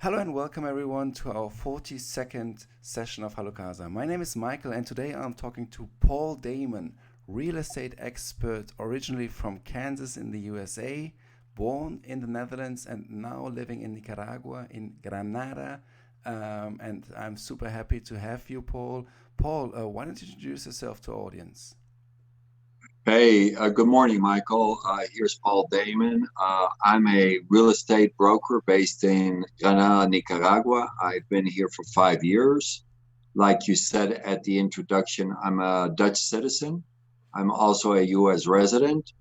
Hello and welcome everyone to our 42nd session of Hello Casa. My name is Michael and today I'm talking to Paul Daemen, real estate expert originally from Kansas in the USA, born in the Netherlands and now living in Nicaragua in Granada. And I'm super happy to have you, Paul. Paul, why don't you introduce yourself to our audience? Hey, good morning, Michael. Here's Paul Daemen. I'm a real estate broker based in Granada, Nicaragua. I've been here for 5 years. Like you said at the introduction, I'm a Dutch citizen. I'm also a U.S. resident.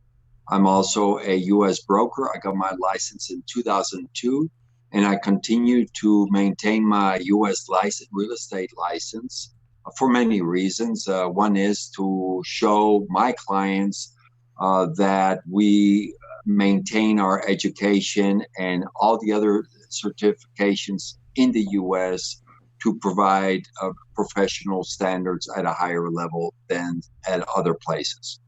I'm also a U.S. broker. I got my license in 2002, and I continue to maintain my U.S. license, real estate license for many reasons. One is to show my clients that we maintain our education and all the other certifications in the U.S. to provide professional standards at a higher level than at other places.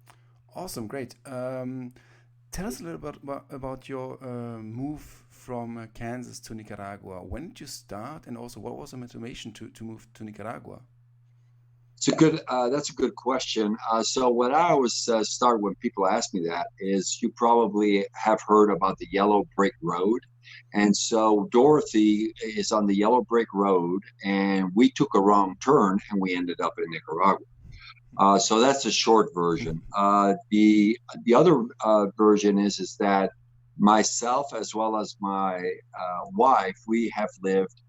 Awesome, great. Tell us a little bit about your move from Kansas to Nicaragua. When did you start, and also what was the motivation to move to Nicaragua? That's a good question. So what I always start when people ask me that is you probably have heard about the yellow brick road. And so Dorothy is on the yellow brick road and we took a wrong turn and we ended up in Nicaragua. So that's the short version. The other version is that myself as well as my wife, we have lived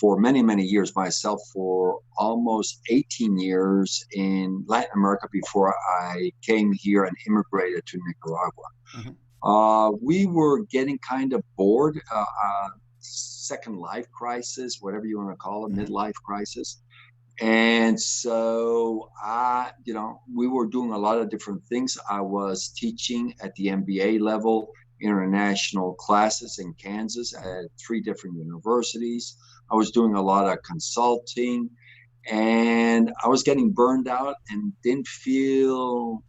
for many, many years, myself for almost 18 years in Latin America before I came here and immigrated to Nicaragua. Mm-hmm. We were getting kind of bored, second life crisis, whatever you want to call it, midlife crisis. And so we were doing a lot of different things. I was teaching at the MBA level, international classes in Kansas at 3 different universities. I was doing a lot of consulting and I was getting burned out and didn't feel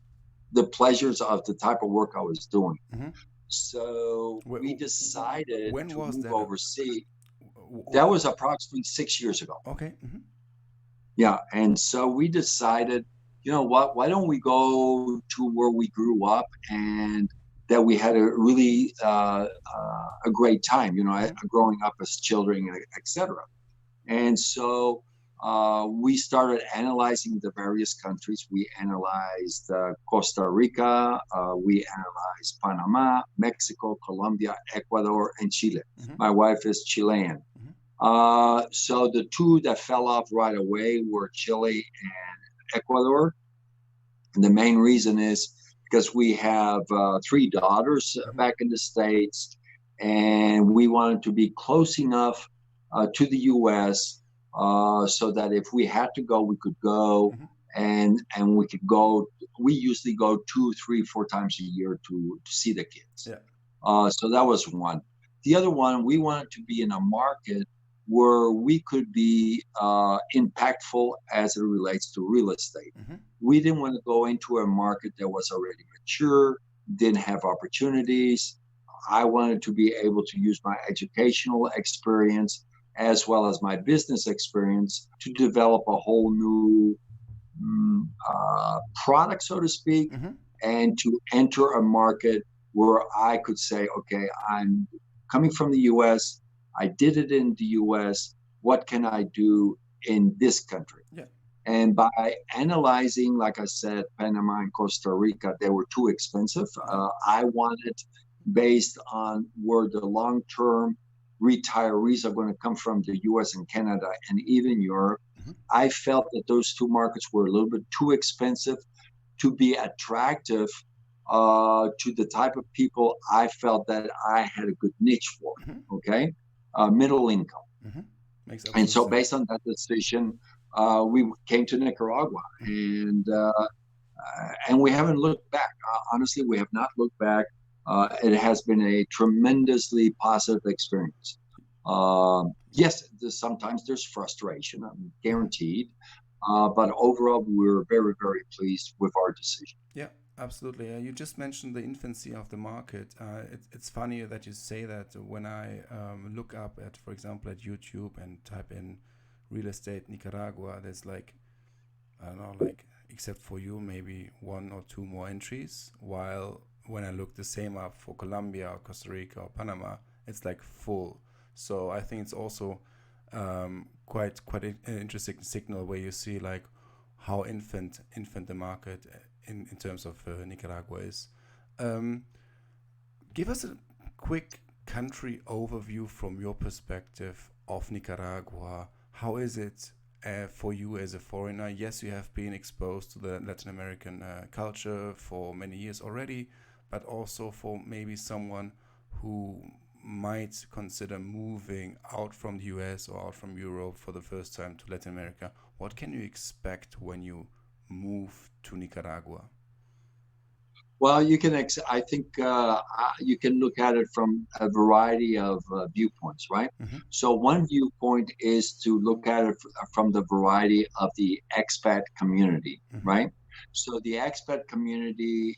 the pleasures of the type of work I was doing. Mm-hmm. So we decided When to was move that? overseas. That was approximately 6 years ago. Okay. Mm-hmm. Yeah. And so we decided, you know what, why don't we go to where we grew up and that we had a really a great time, growing up as children, etc. And so we started analyzing the various countries. We analyzed Costa Rica, we analyzed Panama, Mexico, Colombia, Ecuador, and Chile. Mm-hmm. My wife is Chilean. Mm-hmm. So the 2 that fell off right away were Chile and Ecuador. And the main reason is because we have 3 daughters back in the States, and we wanted to be close enough to the U.S. So that if we had to go, we could go, and we could go. We usually go 2, 3, 4 times a year to see the kids. Yeah. So that was one. The other one, we wanted to be in a market where we could be impactful as it relates to real estate. Mm-hmm. We didn't want to go into a market that was already mature, didn't have opportunities. I wanted to be able to use my educational experience as well as my business experience to develop a whole new product, so to speak, and to enter a market where I could say, okay, I'm coming from the U.S., I did it in the U.S., what can I do in this country? Yeah. And by analyzing, like I said, Panama and Costa Rica, they were too expensive. I wanted, based on where the long-term retirees are going to come from, the U.S. and Canada and even Europe, I felt that those 2 markets were a little bit too expensive to be attractive to the type of people I felt that I had a good niche for, okay? Middle income. And so based on that decision, we came to Nicaragua, and we haven't looked back. Honestly, we have not looked back. It has been a tremendously positive experience. Yes, sometimes there's frustration, guaranteed. But overall, we're very, very pleased with our decision. Yeah. Absolutely. You just mentioned the infancy of the market. It's funny that you say that. When I look up at, for example, at YouTube and type in real estate Nicaragua, there's like, I don't know, like, except for you, maybe one or two more entries. While when I look the same up for Colombia or Costa Rica or Panama, it's like full. So I think it's also quite an interesting signal where you see like how infant the market in terms of Nicaragua is. Um, Give us a quick country overview from your perspective of Nicaragua. How is it for you as a foreigner? Yes, you have been exposed to the Latin American culture for many years already, but also for maybe someone who might consider moving out from the US or out from Europe for the first time to Latin America. What can you expect when you move to Nicaragua? Well, I think you can look at it from a variety of viewpoints, right? Mm-hmm. So one viewpoint is to look at it from the variety of the expat community, Mm-hmm. right? So the expat community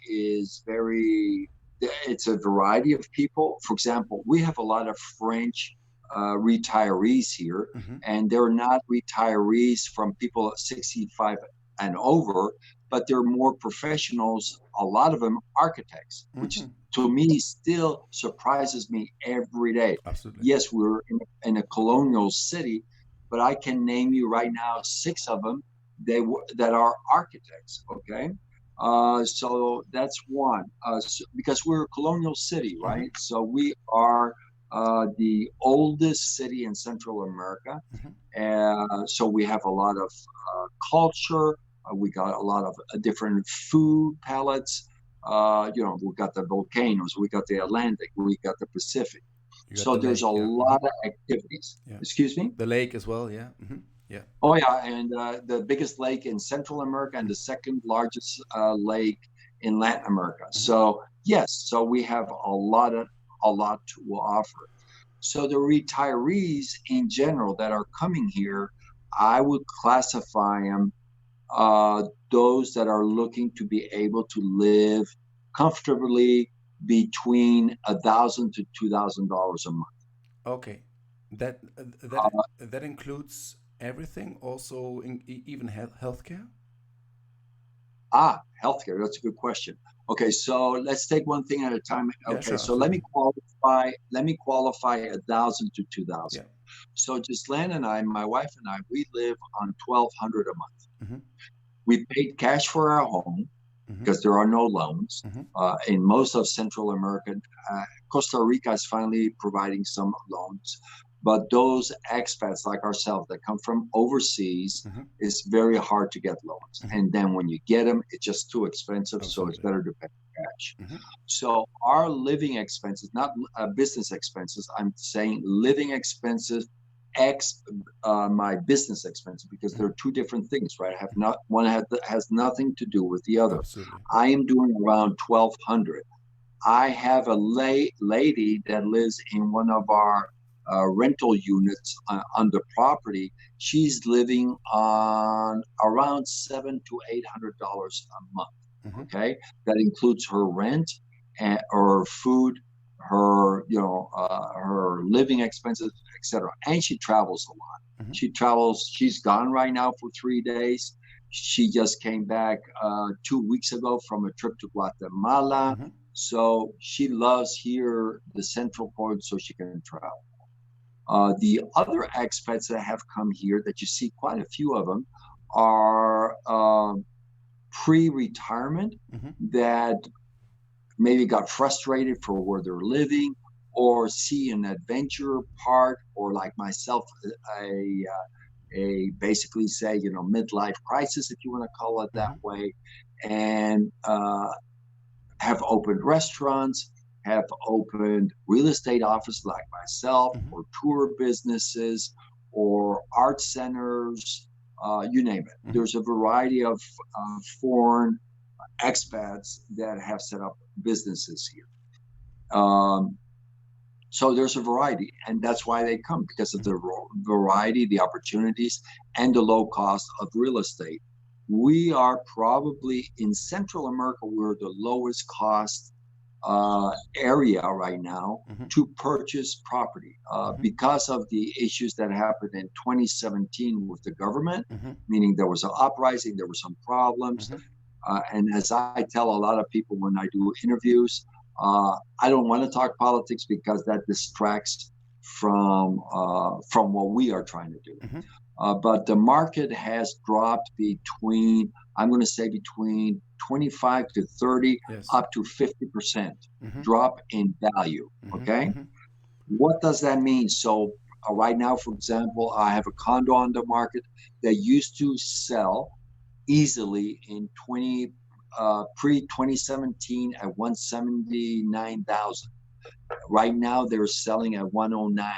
it's a variety of people. For example, we have a lot of French retirees here, Mm-hmm. and they're not retirees from people 65 and over, but they're more professionals, a lot of them architects, which Mm-hmm. to me still surprises me every day. Absolutely. Yes, we're in a colonial city, but I can name you right now 6 of them that are architects, okay? So that's one, because we're a colonial city, Mm-hmm. right? So we are the oldest city in Central America. Mm-hmm. So we have a lot of culture. We got a lot of different food palettes. We got the volcanoes, we got the Atlantic, we got the Pacific. You got So the there's a lake, yeah. Mm-hmm. lot of activities. Yeah. Excuse me? The lake as well, yeah. Mm-hmm. Yeah. Oh yeah, and the biggest lake in Central America and the second largest lake in Latin America. Mm-hmm. So yes, so we have a lot to offer. So the retirees in general that are coming here, I would classify them those that are looking to be able to live comfortably between $1,000 to $2,000 a month. Okay. That Uh, that includes everything, also even healthcare. Healthcare. That's a good question. Okay, so let's take one thing at a time. Yeah, Okay, sure, so let me absolutely. qualify. Let me qualify 1,000 to 2,000. Yeah. So Gislan and I, my wife and I, we live on 1,200 a month. Mm-hmm. We paid cash for our home Mm-hmm. because there are no loans. Mm-hmm. In most of Central America, Costa Rica is finally providing some loans, but those expats like ourselves that come from overseas, Mm-hmm. it's very hard to get loans. Mm-hmm. And then when you get them, it's just too expensive, so it's Absolutely. better to pay cash. Mm-hmm. So our living expenses, not business expenses, I'm saying living expenses X my business expenses, because Mm-hmm. they're two different things, right? I have not one has nothing to do with the other. Absolutely. I am doing around 1,200. I have a lady that lives in one of our rental units on the property. She's living on around $700 to $800 a month. Mm-hmm. Okay, that includes her rent and or food, her living expenses, etc. And she travels a lot. Mm-hmm. She travels. She's gone right now for 3 days. She just came back 2 weeks ago from a trip to Guatemala. Mm-hmm. So she loves here the central point so she can travel. The other expats that have come here that you see quite a few of them are pre-retirement Mm-hmm. that maybe got frustrated for where they're living or see an adventure part, or like myself, a basically say, midlife crisis, if you want to call it that Mm-hmm. way, and have opened restaurants, have opened real estate offices like myself, Mm-hmm. or tour businesses, or art centers, you name it. Mm-hmm. There's a variety of foreign expats that have set up businesses here. So there's a variety, and that's why they come, because of Mm-hmm. the variety, the opportunities, and the low cost of real estate. we are probably in Central America, we're the lowest cost area right now to purchase property because of the issues that happened in 2017 with the government, meaning there was an uprising, there were some problems. And as I tell a lot of people when I do interviews, I don't want to talk politics because that distracts from what we are trying to do. But the market has dropped between, I'm going to say between 25 to 30, up to 50% drop in value. Okay. What does that mean? So right now, for example, I have a condo on the market that used to sell easily in pre-2017 at 179,000. Right now, they're selling at 109.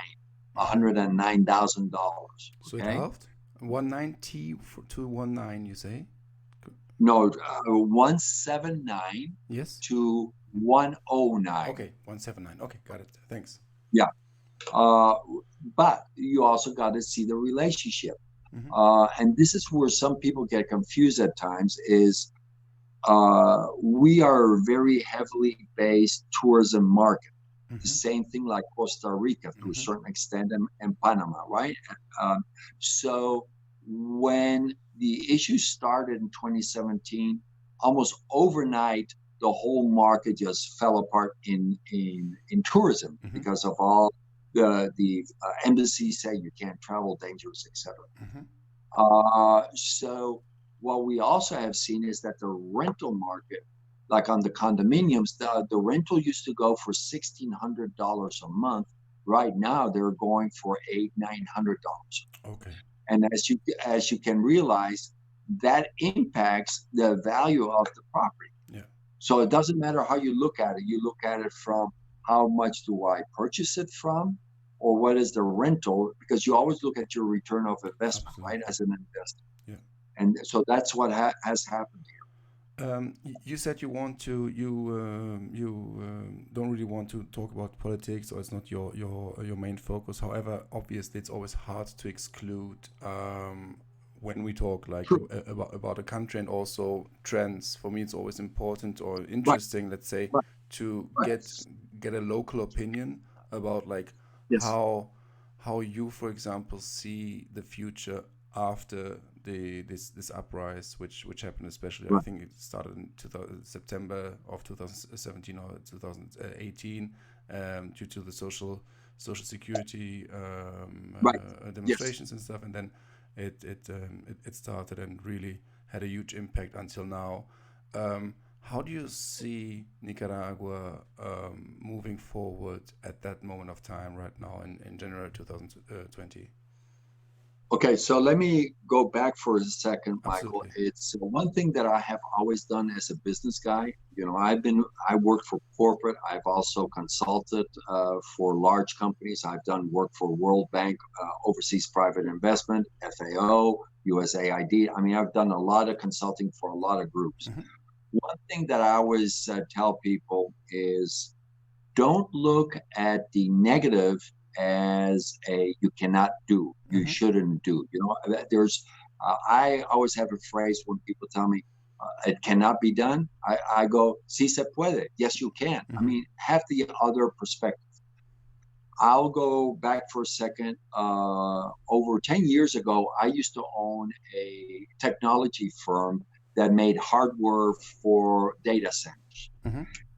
$109,000. So it halved? 190 to 19, you say? No, 179 to 109. Okay, 179. Okay, got it. Thanks. Yeah. But you also got to see the relationship. And this is where some people get confused at times is we are a very heavily based tourism market. The same thing like Costa Rica to a certain extent and Panama, right? So when the issue started in 2017, almost overnight, the whole market just fell apart in tourism because of all the embassies say you can't travel, dangerous, etc. So what we also have seen is that the rental market, like on the condominiums, the rental used to go for $1,600 a month. Right now, they're going for $800-900. Okay. And as you can realize, that impacts the value of the property. Yeah. So it doesn't matter how you look at it. You look at it from how much do I purchase it from, or what is the rental? Because you always look at your return of investment, right, as an investor. Yeah. And so that's what has happened here. You said you want to don't really want to talk about politics, or it's not your main focus. However, obviously it's always hard to exclude when we talk like about a country, and also trends. For me, it's always important or interesting, let's say, to get a local opinion about like how you, for example, see the future after this uprise, which happened, especially I think it started in September of 2017 or 2018, due to the social security demonstrations and stuff, and then it started and really had a huge impact until now. How do you see Nicaragua moving forward at that moment of time right now in January 2020? Okay, so let me go back for a second, Michael. Absolutely. It's one thing that I have always done as a business guy. You know, I worked for corporate. I've also consulted for large companies. I've done work for World Bank, Overseas Private Investment, FAO, USAID. I mean, I've done a lot of consulting for a lot of groups. One thing that I always tell people is don't look at the negative as you cannot do, you shouldn't do. You know, there's I always have a phrase when people tell me it cannot be done. I go, si se puede. Yes, you can. I mean, have the other perspective. I'll go back for a second. Over 10 years ago, I used to own a technology firm that made hardware for data centers.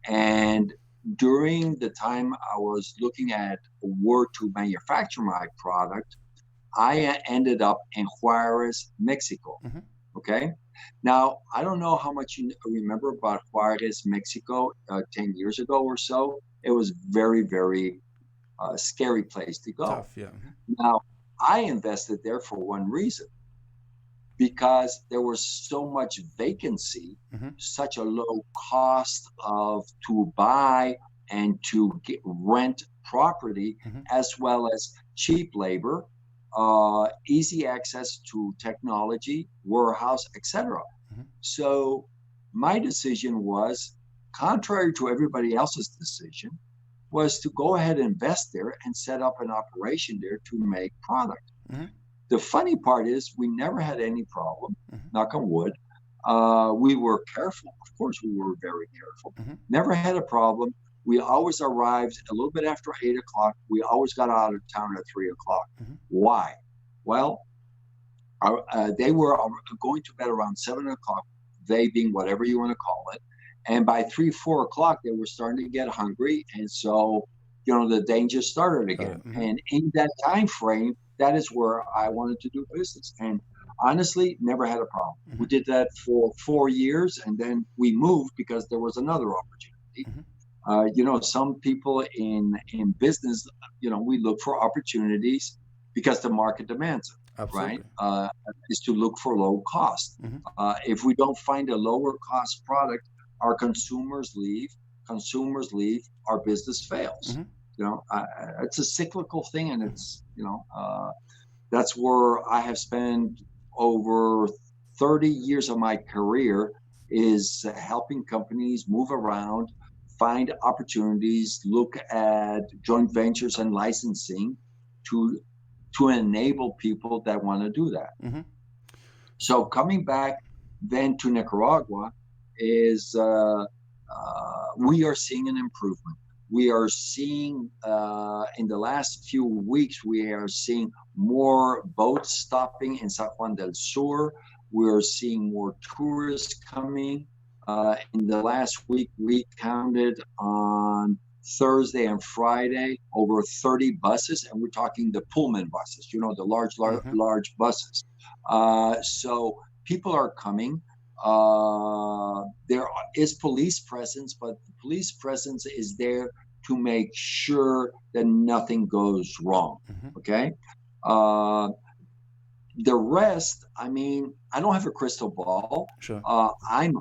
And during the time I was looking at where to manufacture my product, I ended up in Juarez, Mexico. Okay. Now, I don't know how much you remember about Juarez, Mexico, 10 years ago or so. It was very, very scary place to go. Tough, yeah. Now, I invested there for one reason. Because there was so much vacancy, such a low cost to buy and to rent property, as well as cheap labor, easy access to technology, warehouse, etc. So my decision was, contrary to everybody else's decision, was to go ahead and invest there and set up an operation there to make product. The funny part is we never had any problem, Mm-hmm. knock on wood. We were careful. Of course, we were very careful. Mm-hmm. Never had a problem. We always arrived a little bit after 8 o'clock. We always got out of town at 3 o'clock. Mm-hmm. Why? Well, they were going to bed around 7 o'clock, they being whatever you want to call it. And by 3, 4 o'clock, they were starting to get hungry. And so, the danger started again. Mm-hmm. And in that time frame, that is where I wanted to do business. And honestly, never had a problem. Mm-hmm. We did that for 4 years, and then we moved because there was another opportunity. Mm-hmm. Some people in business, we look for opportunities because the market demands it. Absolutely. Right? Is to look for low cost. Mm-hmm. If we don't find a lower cost product, our consumers leave. Our business fails. Mm-hmm. It's a cyclical thing, and it's that's where I have spent over 30 years of my career is helping companies move around, find opportunities, look at joint ventures and licensing to enable people that want to do that. Mm-hmm. So coming back then to Nicaragua is we are seeing an improvement. We are seeing in the last few weeks, we are seeing more boats stopping in San Juan del Sur. We're seeing more tourists coming. In the last week, we counted on Thursday and Friday over 30 buses, and we're talking the Pullman buses, the large buses. So people are coming. There is police presence, but the police presence is there to make sure that nothing goes wrong. Mm-hmm. Okay. The rest, I don't have a crystal ball. Sure. I'm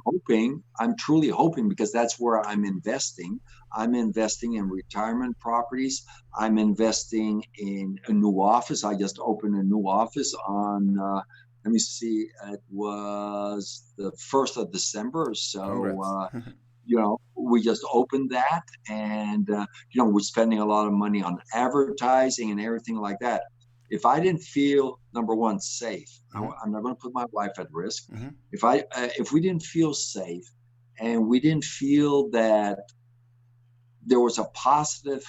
truly hoping, because that's where I'm investing. I'm investing in retirement properties. I'm investing in a new office. I just opened a new office on, let me see, it was the 1st of December. So, we just opened that, and, we're spending a lot of money on advertising and everything like that. If I didn't feel, number one, safe, mm-hmm. I'm not going to put my wife at risk. Mm-hmm. If we didn't feel safe, and we didn't feel that there was a positive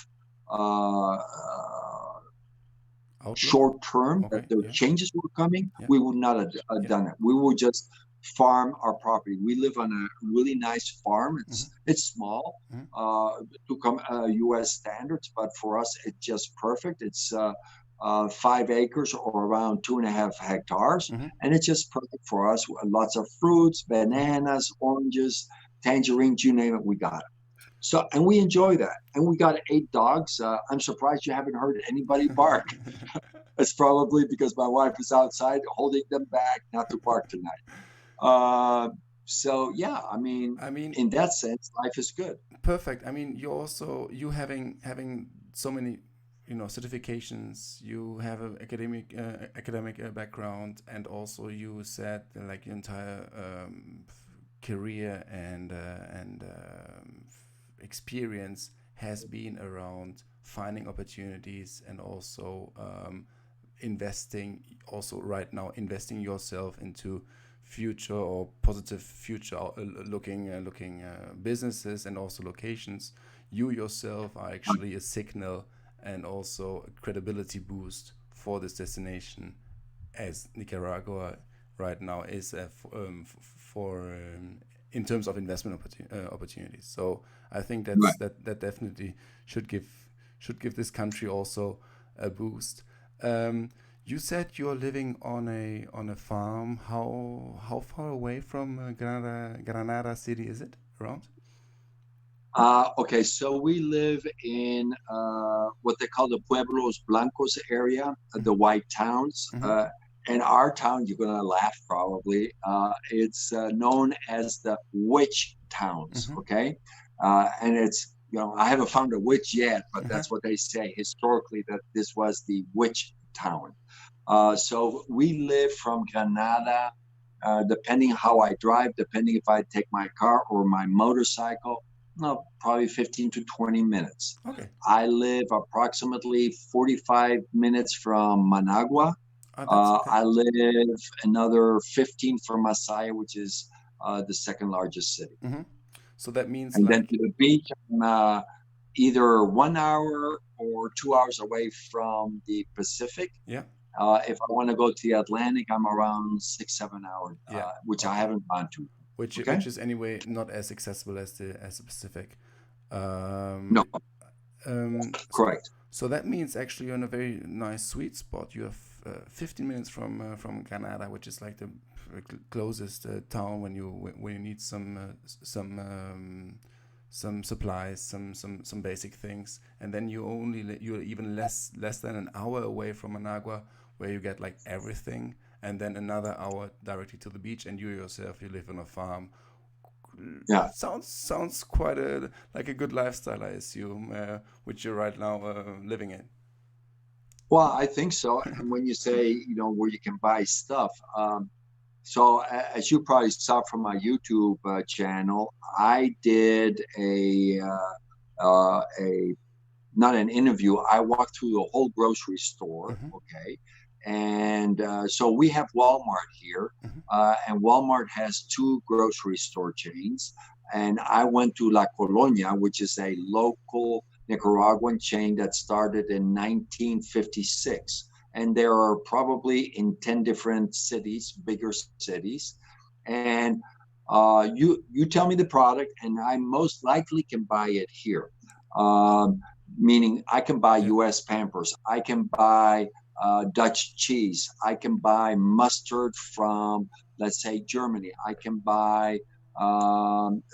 short term, that the changes were coming, we would not have done it. We would just farm our property. We live on a really nice farm. It's small to U.S. standards, but for us, it's just perfect. It's 5 acres, or around 2.5 hectares. And it's just perfect for us. Lots of fruits, bananas, oranges, tangerines, you name it, we got it. So, and we enjoy that. And we got 8 dogs. I'm surprised you haven't heard anybody bark. It's probably because my wife is outside holding them back not to bark tonight. So yeah, in that sense, life is good. Perfect. You having so many certifications, you have an academic background, and also you said like your entire career and experience has been around finding opportunities, and also investing yourself into future or positive future looking businesses and also locations. You yourself are actually a signal and also a credibility boost for this destination, as Nicaragua right now is in terms of investment opportunities. So I think that definitely should give this country also a boost. You said you're living on a farm. How far away from Granada city is it around? Okay, so we live in what they call the Pueblos Blancos area, the white towns. And our town, you're going to laugh probably, it's known as the witch towns, okay? And it's, I haven't found a witch yet, but that's what they say historically, that this was the witch town. So we live from Granada, depending how I drive, depending if I take my car or my motorcycle, probably 15 to 20 minutes. Okay. I live approximately 45 minutes from Managua. Oh, that's okay. I live another 15 from Masaya, which is the second largest city. Hmm. So that means And then like, to the beach, I'm either 1 hour or 2 hours away from the Pacific. yeah, If I want to go to the Atlantic, I'm around 6, 7 hours, yeah, which I okay. haven't gone to. Okay? Which is anyway not as accessible as the Pacific. No, Um, um, s- correct. so that means actually you're in a very nice sweet spot. You have 15 minutes from Granada, which is like the closest town when you need some supplies, some basic things, and then you're even less than an hour away from Managua, where you get like everything, and then another hour directly to the beach, and you live on a farm. Yeah. Sounds quite like a good lifestyle, I assume, which you're right now living in. Well, I think so. And when you say, where you can buy stuff, so as you probably saw from my YouTube channel, I did a not an interview. I walked through the whole grocery store. Hmm. Okay. And so we have Walmart here, Hmm. and Walmart has two grocery store chains. And I went to La Colonia, which is a local Nicaraguan chain that started in 1956. And there are probably in 10 different cities, bigger cities. And you tell me the product, and I most likely can buy it here. Um, Meaning I can buy Yeah. US Pampers, I can buy Dutch cheese, I can buy mustard from, let's say, Germany, I can buy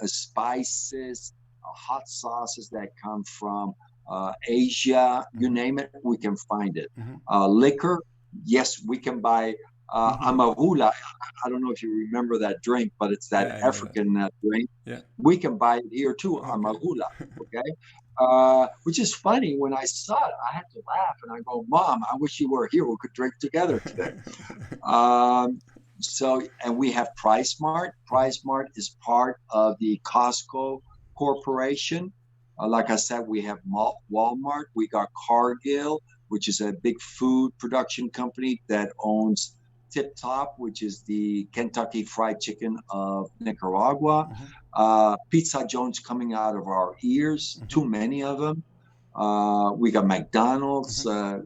spices, hot sauces that come from Asia, you Hmm. name it, we can find it. Hmm. Liquor, yes, we can buy Hmm. amarula. I don't know if you remember that drink, but it's that Yeah, I know that. African drink. Yeah. We can buy it here too, Okay. amarula. Okay. Which is funny. When I saw it, I had to laugh and I go, Mom, I wish you were here. We could drink together today. Um, and we have Price Mart. Hmm. Price Mart is part of the Costco Corporation. Like I said, we have Walmart. We got Cargill, which is a big food production company that owns Tip Top, which is the Kentucky Fried Chicken of Nicaragua. Hmm. Pizza Jones coming out of our ears, Hmm. too many of them. We got McDonald's. Hmm.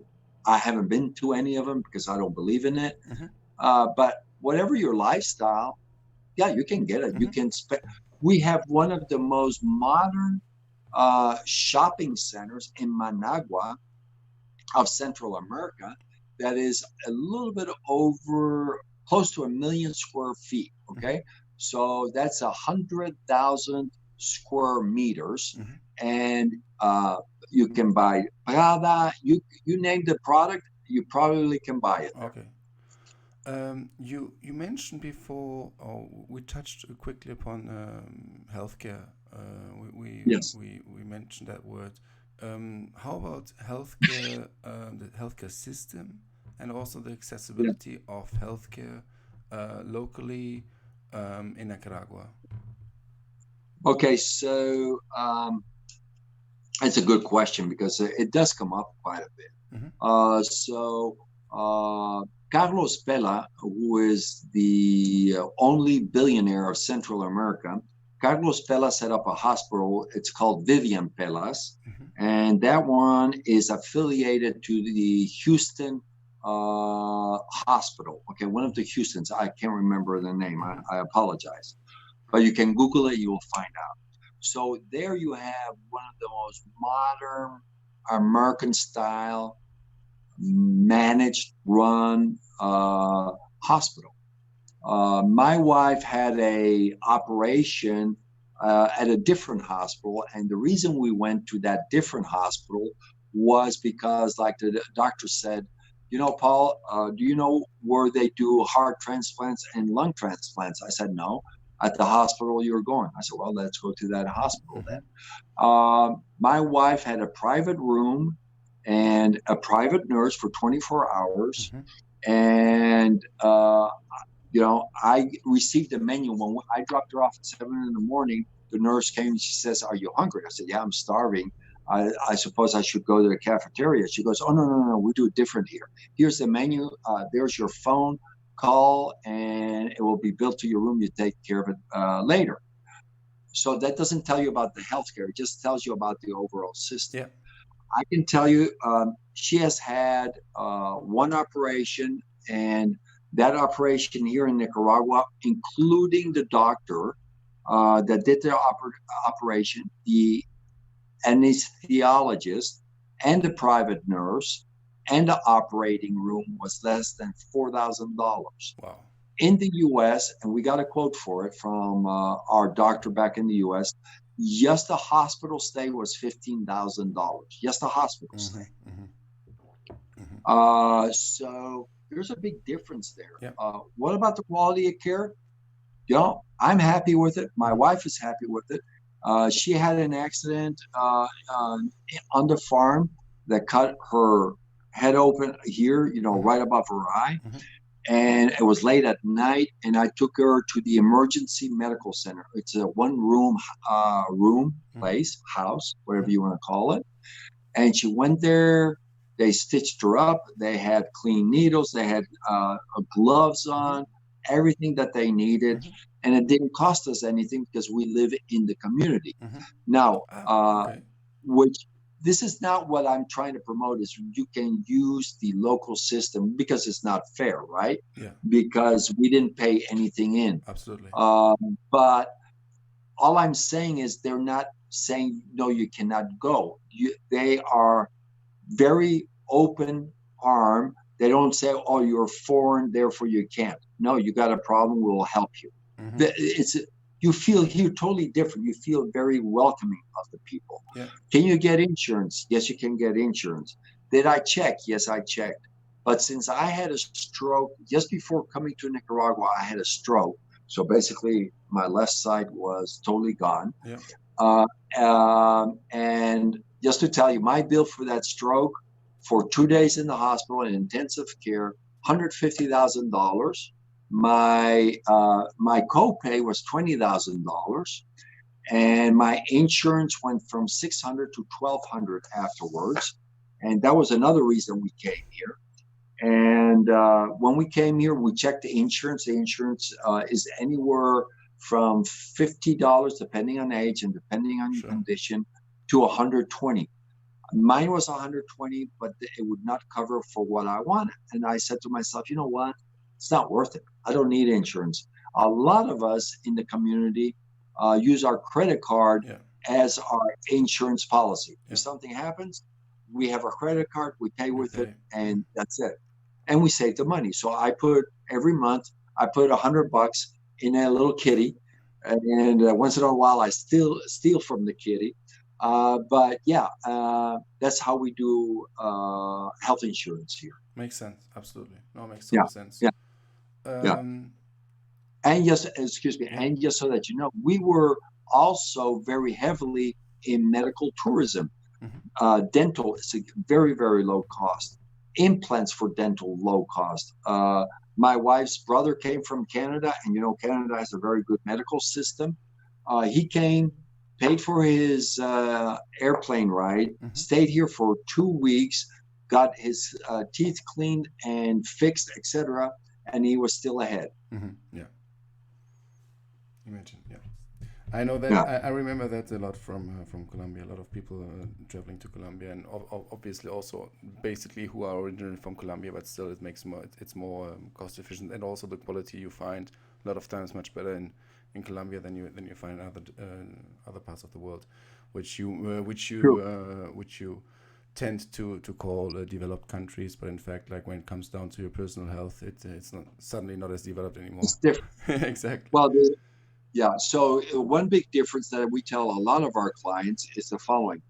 I haven't been to any of them because I don't believe in it. Hmm. But whatever your lifestyle, yeah, you can get it. You Hmm. can spend. We have one of the most modern shopping centers in Managua of Central America that is a little bit over close to 1 million square feet. Hmm. Okay. So that's 100,000 square meters. Hmm. And you can buy Prada, you name the product, you probably can buy it there. Okay. You mentioned before, or we touched quickly upon healthcare. Yes. We mentioned that word. How about healthcare, the healthcare system, and also the Yeah. accessibility of healthcare locally in Nicaragua? Okay. So it's a good question because it does come up quite a bit. Hmm. So Carlos Pela, who is the only billionaire of Central America, Carlos Pela set up a hospital. It's called Vivian Pelas, Hmm. and that one is affiliated to the Houston hospital. Okay, one of the Houstons. I can't remember the name. Hmm. I apologize, but you can Google it. You will find out. So there you have one of the most modern American style managed run hospital. My wife had a operation at a different hospital, and the reason we went to that different hospital was because, like the doctor said, Paul, do you know where they do heart transplants and lung transplants? I said, no. At the hospital you're going. I said, well, let's go to that hospital Hmm. then. My wife had a private room and a private nurse for 24 hours. Hmm. And, I received a menu when I dropped her off at 7 in the morning. The nurse came and she says, are you hungry? I said, yeah, I'm starving. I suppose I should go to the cafeteria. She goes, oh, no, we do it different here. Here's the menu. There's your phone. Call, and it will be built to your room. You take care of it later. So that doesn't tell you about the healthcare. It just tells you about the overall system. Yeah. I can tell you she has had one operation, and that operation here in Nicaragua, including the doctor that did the operation, the anesthesiologist, and the private nurse, and the operating room was less than $4,000. Wow. In the US, and we got a quote for it from our doctor back in the US, just the hospital stay was $15,000. Just the hospital stay. So there's a big difference there. Yeah. What about the quality of care? I'm happy with it. My wife is happy with it. She had an accident on the farm that cut her head open here, right above her eye. And it was late at night, and I took her to the emergency medical center. It's a one-room place, house, whatever you want to call it. And she went there. They stitched her up. They had clean needles. They had gloves on, everything that they needed. And it didn't cost us anything because we live in the community. Now, which this is not what I'm trying to promote, is you can use the local system because it's not fair, right? Yeah. Because we didn't pay anything in. Absolutely. But all I'm saying is they're not saying, no, you cannot go. They are very open arm. They don't say, oh, you're foreign, therefore you can't. No, you got a problem, we'll help you. You feel here totally different. You feel very welcoming of the people. Yeah. Can you get insurance? Yes, you can get insurance. Did I check? Yes, I checked. But since I had a stroke, just before coming to Nicaragua, I had a stroke. So basically, my left side was totally gone. Yeah. And just to tell you, my bill for that stroke for 2 days in the hospital in intensive care, $150,000. My copay was $20,000, and my insurance went from $600 to $1,200 afterwards, and that was another reason we came here. And when we came here, we checked the insurance. The insurance is anywhere from $50, depending on age and depending on your condition, to $120. Mine was $120, but it would not cover for what I wanted. And I said to myself, you know what? It's not worth it. I don't need insurance. A lot of us in the community use our credit card as our insurance policy. If something happens, we have our credit card, we pay with it, and that's it. And we save the money. So every month, I put $100 in a little kitty. And once in a while, I still steal from the kitty. But yeah, that's how we do health insurance here. Makes sense. Absolutely. No, it makes total sense. And just, and just so that you know, we were also very heavily in medical tourism. Dental is a very, very low cost. Implants for dental, low cost. My wife's brother came from Canada, and Canada has a very good medical system. He came, paid for his airplane ride, stayed here for 2 weeks, got his teeth cleaned and fixed, etc., and he was still ahead. Yeah. Imagine, yeah. I know that. I remember that a lot from Colombia. A lot of people traveling to Colombia, and obviously also basically who are originally from Colombia, but still it's more cost efficient, and also the quality you find a lot of times much better in Colombia than you find in other parts of the world, which you tend to call developed countries, but in fact, like when it comes down to your personal health, it's not suddenly not as developed anymore. It's different. Exactly. Well, so one big difference that we tell a lot of our clients is the following.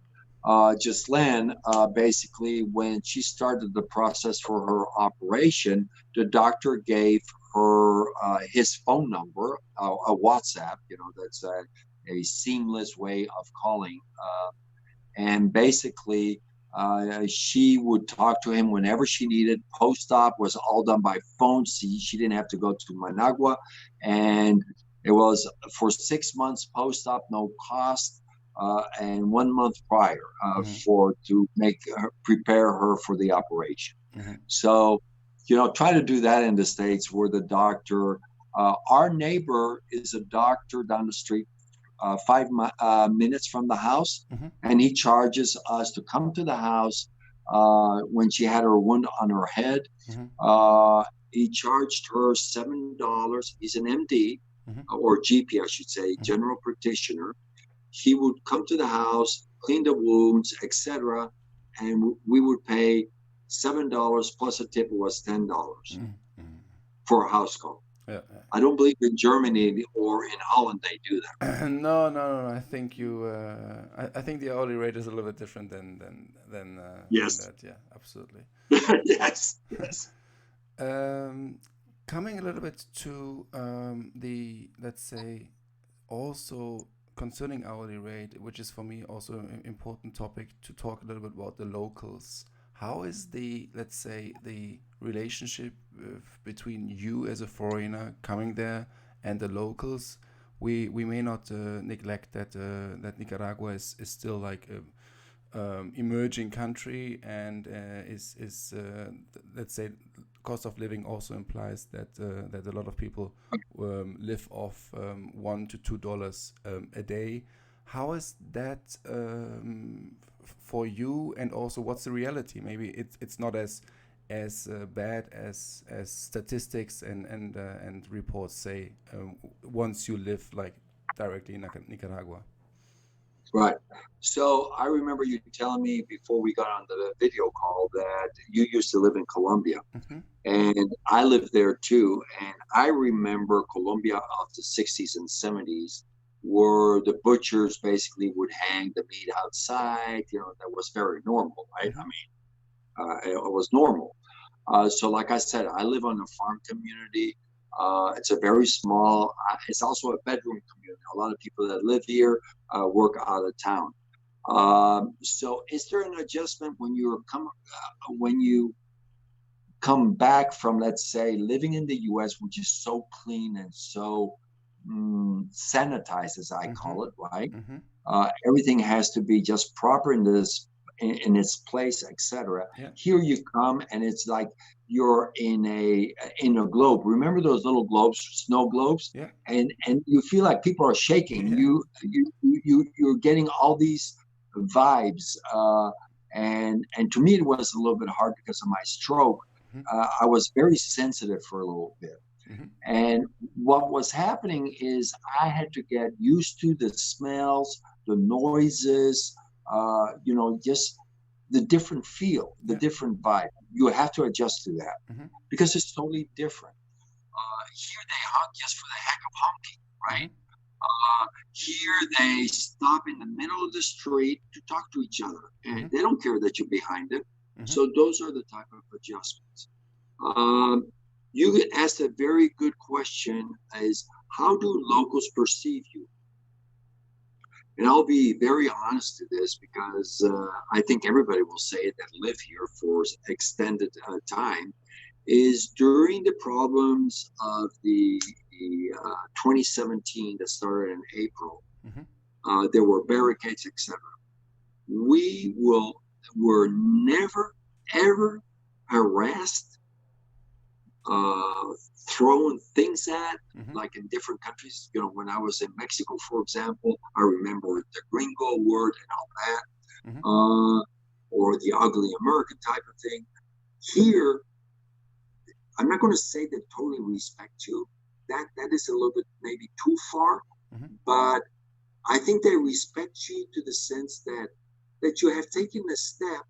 Ghislaine, basically, when she started the process for her operation, the doctor gave her his phone number, a WhatsApp, that's a seamless way of calling. And basically, she would talk to him whenever she needed. Post-op was all done by phone. She didn't have to go to Managua. And it was for 6 months post-op, no cost. and 1 month prior for to prepare her for the operation. So, try to do that in the States where the doctor, our neighbor is a doctor down the street, 5 minutes from the house, and he charges us to come to the house when she had her wound on her head. He charged her $7. He's an MD or GP, I should say, general practitioner. He would come to the house, clean the wounds, etc., and we would pay $7 plus a tip was $10 for a house call. Yeah. I don't believe in Germany or in Holland they do that. No. I think I think the hourly rate is a little bit different than Yes. that. Yeah, absolutely. Yes. Coming a little bit to the, let's say, also concerning hourly rate, which is for me also an important topic to talk a little bit about the locals. How is the, let's say, the relationship between you as a foreigner coming there and the locals? We may not neglect that that Nicaragua is still like a emerging country, and is let's say cost of living also implies that that a lot of people live off $1 to $2 a day. How is that for you, and also what's the reality? Maybe it's not as bad as statistics and reports say once you live like directly in Nicaragua. Right. So I remember you telling me before we got on the video call that you used to live in Colombia, and I lived there too. And I remember Colombia of the 60s and 70s, where the butchers basically would hang the meat outside. That was very normal, right? I mean, it was normal. So like I said, I live on a farm community. It's a very small, it's also a bedroom community. A lot of people that live here work out of town. So is there an adjustment when you come back from, let's say, living in the US, which is so clean and so sanitized, as I call it, right? Everything has to be just proper in its place, etc. Yeah. Here you come and it's like you're in a globe. Remember those little globes, snow globes? Yeah. And you feel like people are shaking. Yeah. You're getting all these vibes. And to me it was a little bit hard because of my stroke. I was very sensitive for a little bit. And what was happening is I had to get used to the smells, the noises, just the different feel, the different vibe. You have to adjust to that because it's totally different. Here they honk just for the heck of honking, right? Here they stop in the middle of the street to talk to each other, and they don't care that you're behind them. So those are the type of adjustments. You asked a very good question: is how do locals perceive you? And I'll be very honest to this because I think everybody will say it that live here for extended time, is during the problems of the 2017 that started in April, there were barricades, etc. We were never, ever harassed, thrown things at, like in different countries. When I was in Mexico, for example, I remember the gringo word and all that, or the ugly American type of thing. Here, I'm not going to say they totally respect you. That is a little bit maybe too far, but I think they respect you to the sense that you have taken the step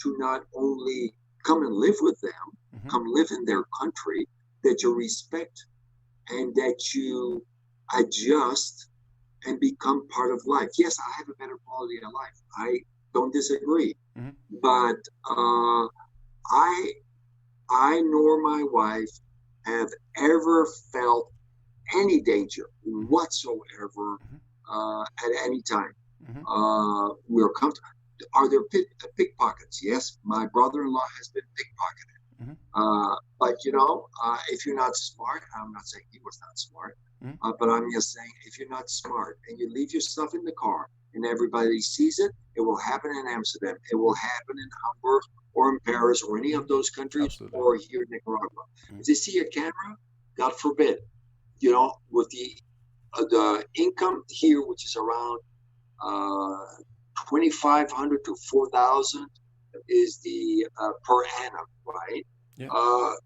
to not only come and live with them, come live in their country, that you respect and that you adjust and become part of life. Yes, I have a better quality of life. I don't disagree. But I nor my wife have ever felt any danger whatsoever at any time. We're comfortable. Are there pickpockets? Yes, my brother-in-law has been pickpocketed. But if you're not smart, I'm not saying he was not smart, but I'm just saying if you're not smart and you leave your stuff in the car and everybody sees it. It will happen in Amsterdam. It will happen in Hamburg or in Paris or any of those countries Absolutely. or here in Nicaragua. Mm. If they see a camera, God forbid, with the income here, which is around 2,500 to 4,000 is the per annum, right? Yeah.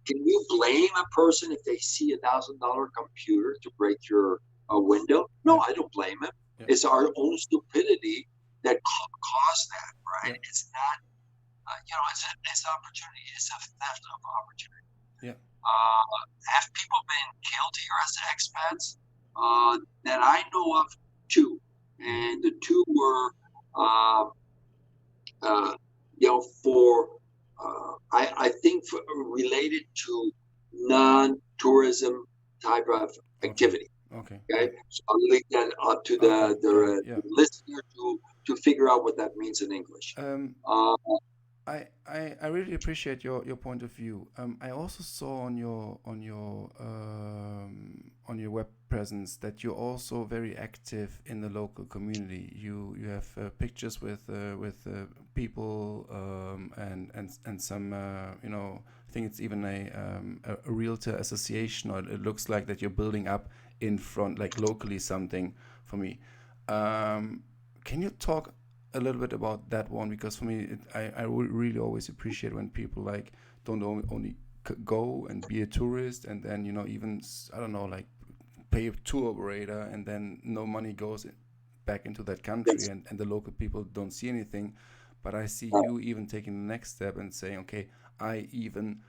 Can you blame a person if they see $1,000 computer to break your window? No, Yeah. I don't blame him. Yeah. It's our own stupidity that caused that, right? Yeah. It's not, it's an opportunity. It's a theft of opportunity. Yeah. Have people been killed here as expats? That I know of, 2, and the 2 were, I think related to non-tourism type of activity. Okay. Okay, Yeah. so I'll leave that up to the listener to figure out what that means in English. I really appreciate your point of view. I also saw on your web presence that you're also very active in the local community. You have pictures with people and some I think it's even a realtor association, or it looks like that you're building up in front, like locally, something for me. Can you talk a little bit about that one? Because for me, I really always appreciate when people like don't only go and be a tourist and then even I don't know, like pay a tour operator and then no money goes back into that country, and the local people don't see anything. But I see you even taking the next step and saying, okay, I even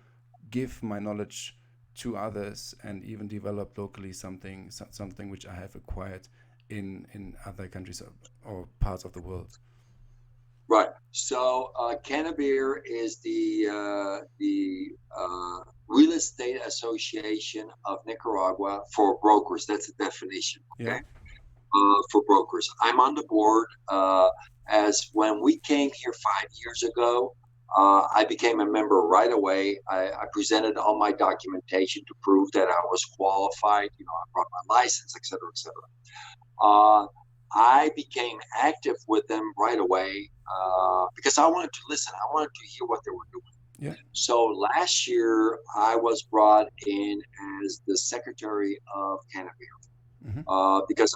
give my knowledge to others and even develop locally something which I have acquired in other countries or parts of the world. Right. So Canabir is the Real Estate Association of Nicaragua for brokers. That's the definition. Okay. Yeah. For brokers, I'm on the board. As when we came here 5 years ago, I became a member right away. I presented all my documentation to prove that I was qualified. I brought my license, et cetera, et cetera. I became active with them right away because I wanted to listen. I wanted to hear what they were doing. Yeah. So last year, I was brought in as the secretary of Canabir because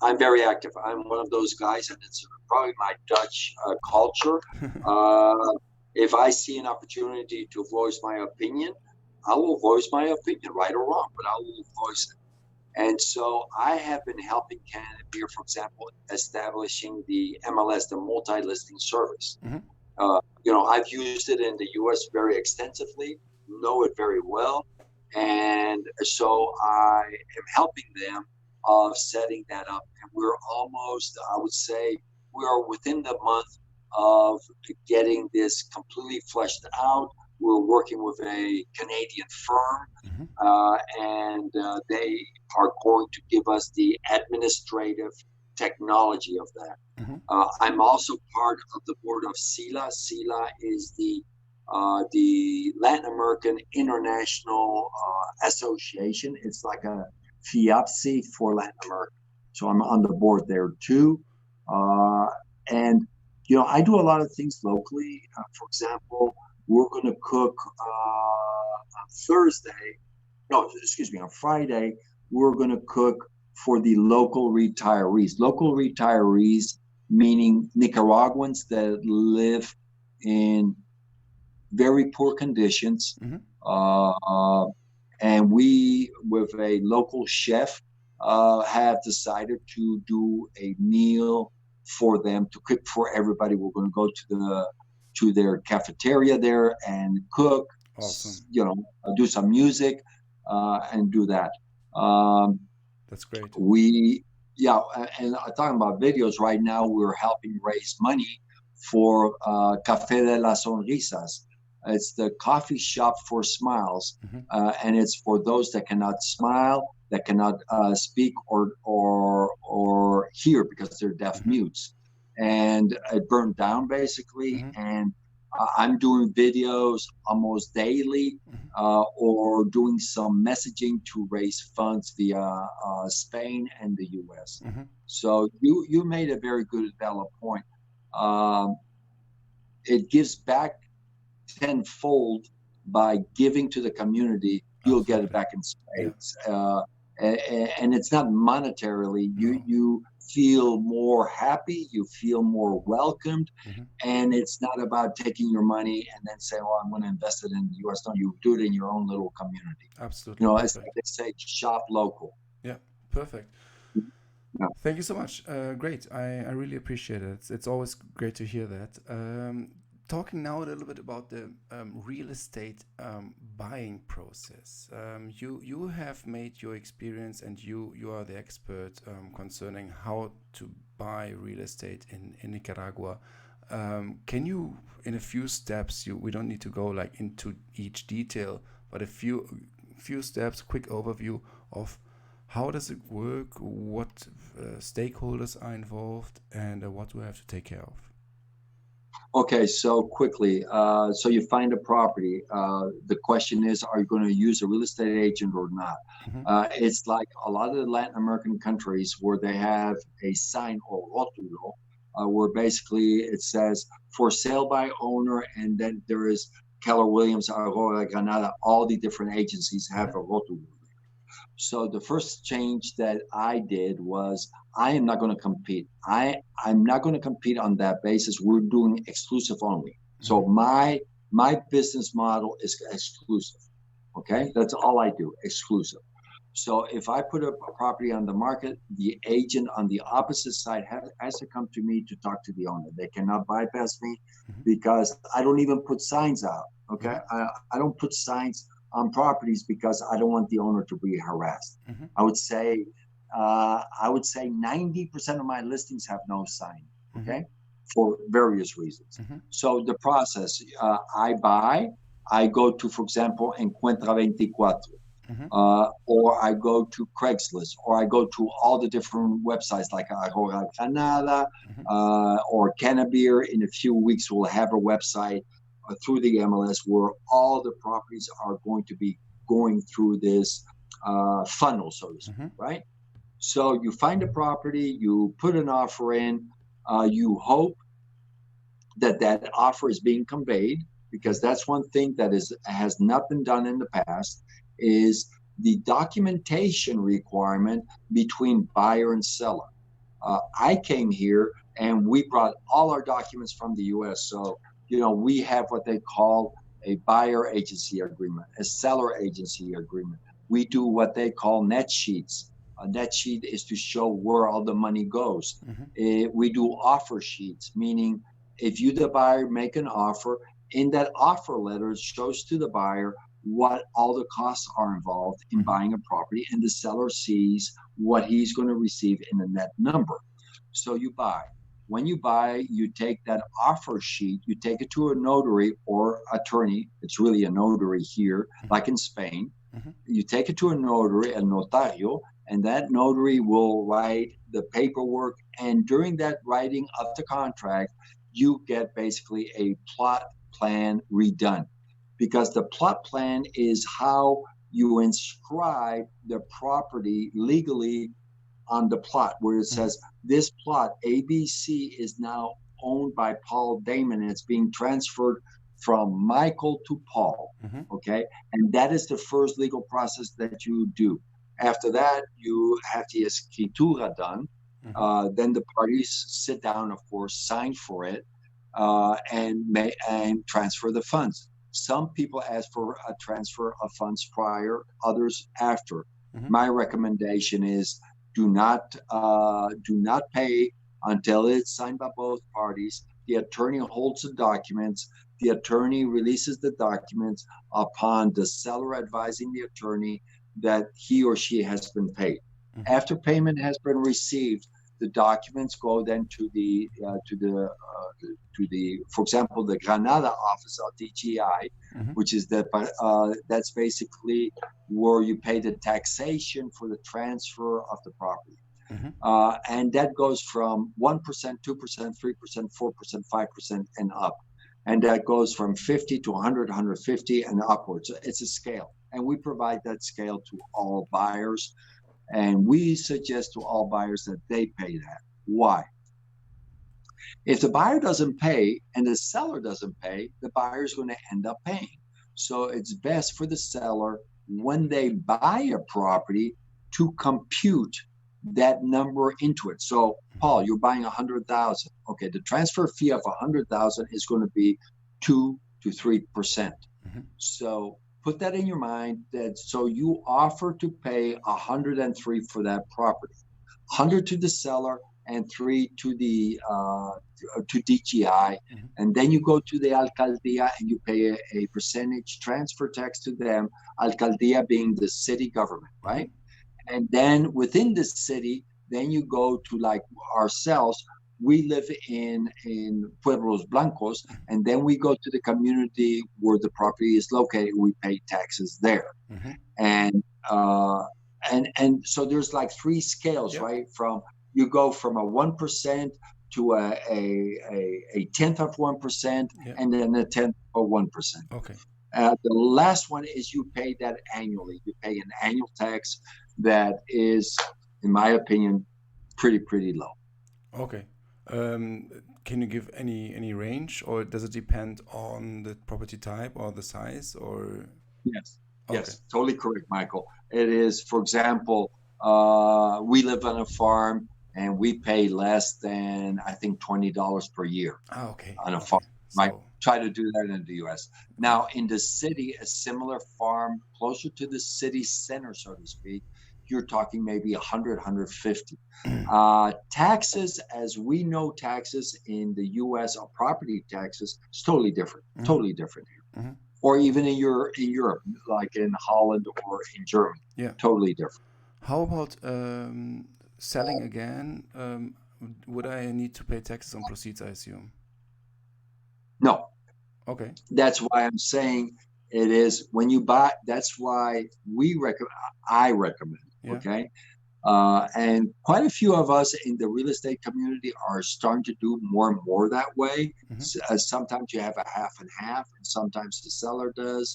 I'm very active. I'm one of those guys, and it's probably my Dutch culture. If I see an opportunity to voice my opinion, I will voice my opinion, right or wrong, but I will voice it. And so I have been helping Canabir, for example, establishing the MLS, the multi-listing service. I've used it in the U.S. very extensively, know it very well. And so I am helping them of setting that up. And we're almost, I would say, we are within the month of getting this completely fleshed out. We're working with a Canadian firm, and they are going to give us the administrative technology of that. I'm also part of the board of SILA. SILA is the Latin American International Association. It's like a FIAPSI for Latin America. So I'm on the board there too. And, I do a lot of things locally. For example, we're going to cook on Friday, we're going to cook for the local retirees. Local retirees, meaning Nicaraguans that live in very poor conditions. And we, with a local chef, have decided to do a meal for them, to cook for everybody. We're going to go to their cafeteria there and cook, awesome. Do some music, and do that. That's great. And talking about videos right now, we're helping raise money for Café de las Sonrisas. It's the coffee shop for smiles, and it's for those that cannot smile, that cannot speak or hear because they're deaf mutes. And it burned down basically, and I'm doing videos almost daily, or doing some messaging to raise funds via Spain and the U.S. So you made a very good valid point. It gives back tenfold by giving to the community. You'll get it back in spades. And it's not monetarily. You feel more happy, you feel more welcomed, and it's not about taking your money and then saying, "Well, I'm going to invest it in the U.S." No, you do it in your own little community. Absolutely. As they say, shop local. Yeah, perfect. Yeah. Thank you so much. Great. I really appreciate it. It's always great to hear that. Talking now a little bit about the real estate buying process. You have made your experience, and you are the expert concerning how to buy real estate in Nicaragua. Can you, in a few steps, we don't need to go like into each detail, but a few steps, quick overview of how does it work, what stakeholders are involved, and what do we have to take care of? Okay, so quickly, so you find a property. The question is, are you going to use a real estate agent or not? It's like a lot of the Latin American countries where they have a sign or rótulo, where basically it says for sale by owner, and then there is Keller Williams, Aurora, Granada, all the different agencies have a rótulo. So the first change that I did was I am not going to compete. I'm not going to compete on that basis. We're doing exclusive only. So my business model is exclusive. Okay, that's all I do, exclusive. So if I put a property on the market, the agent on the opposite side has to come to me to talk to the owner. They cannot bypass me because I don't even put signs out. Okay, I don't put signs on properties because I don't want the owner to be harassed. I would say 90% of my listings have no sign. Okay, for various reasons. So the process, I buy. I go to, for example, Encuentra 24. Or I go to Craigslist, or I go to all the different websites like Aurora Granada or Canabir. In a few weeks, we'll have a website through the MLS where all the properties are going to be going through this funnel, so to speak, right? So you find a property, you put an offer in, you hope that offer is being conveyed, because that's one thing that has not been done in the past, is the documentation requirement between buyer and seller. I came here and we brought all our documents from the US. So, we have what they call a buyer agency agreement, a seller agency agreement. We do what they call net sheets. A net sheet is to show where all the money goes. We do offer sheets, meaning if you, the buyer, make an offer, in that offer letter, it shows to the buyer what all the costs are involved in buying a property, and the seller sees what he's going to receive in the net number. So you buy. When you buy, you take that offer sheet, you take it to a notary or attorney. It's really a notary here, like in Spain. You take it to a notary, el notario, and that notary will write the paperwork. And during that writing of the contract, you get basically a plot plan redone, because the plot plan is how you inscribe the property legally on the plot, where it says this plot ABC is now owned by Paul Daemen, and it's being transferred from Michael to Paul. Okay, and that is the first legal process that you do. After that, you have the escritura done. Then the parties sit down, of course, sign for it, and transfer the funds. Some people ask for a transfer of funds prior, others after. My recommendation is do not pay until it's signed by both parties. The attorney holds the documents. The attorney releases the documents upon the seller advising the attorney that he or she has been paid. After payment has been received, the documents go then to the for example, the Granada office of DGI, which is that's basically where you pay the taxation for the transfer of the property. And that goes from 1%, 2%, 3%, 4%, 5%, and up. And that goes from 50 to 100, 150 and upwards. It's a scale. And we provide that scale to all buyers. And we suggest to all buyers that they pay that. Why? If the buyer doesn't pay and the seller doesn't pay, the buyer is going to end up paying. So it's best for the seller when they buy a property to compute that number into it. So, Paul, you're buying 100,000. Okay, the transfer fee of 100,000 is going to be 2 to 3%. Mm-hmm. So put that in your mind. That so you offer to pay 103 for that property, 100 to the seller and 3 to the to DGI, Mm-hmm. and then you go to the alcaldía and you pay a percentage transfer tax to them. Alcaldía being the city government, right? Mm-hmm. And then within the city, then you go to like ourselves. We live in Pueblos Blancos, and then we go to the community where the property is located. We pay taxes there, Mm-hmm. and so there's like 3 scales, Yep. right? From you go from a 1% to a tenth of 1%, Yep. and then a tenth of 1%. Okay. The last one is you pay that annually. You pay an annual tax that is, in my opinion, pretty low. Okay. Can you give any range, or does it depend on the property type or the size, or? Yes, Okay. yes, totally correct, Michael. It is, for example, we live on a farm and we pay less than, I think, $20 per year Okay. on a Okay. farm. Right? So, Try to do that in the U.S. Now, in the city, a similar farm closer to the city center, so to speak, you're talking maybe 100, 150. Taxes, as we know, taxes in the U.S. or property taxes, is totally different. Mhm. Totally different here. Mhm. Or even in Europe, like in Holland or in Germany, Yeah. totally different. How about selling again? Would I need to pay taxes on proceeds, I assume? No, Okay. that's why I'm saying it is when you buy. That's why I recommend. Yeah. Okay. And quite a few of us in the real estate community are starting to do more and more that way. Mhm. Sometimes you have a half and half, and sometimes the seller does.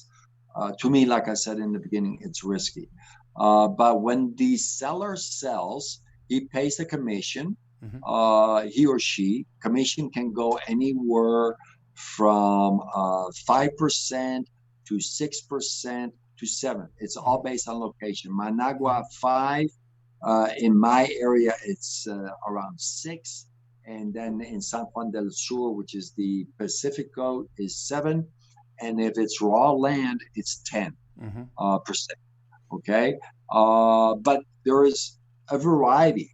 To me, like I said in the beginning, it's risky. But when the seller sells, he pays the commission. Mhm. He or she, commission can go anywhere from 5% to 6% to 7%. It's all based on location. Managua 5. In my area, it's around 6. And then in San Juan del Sur, which is the Pacifico, is 7. And if it's raw land, it's 10%. Mhm. Okay. But there is a variety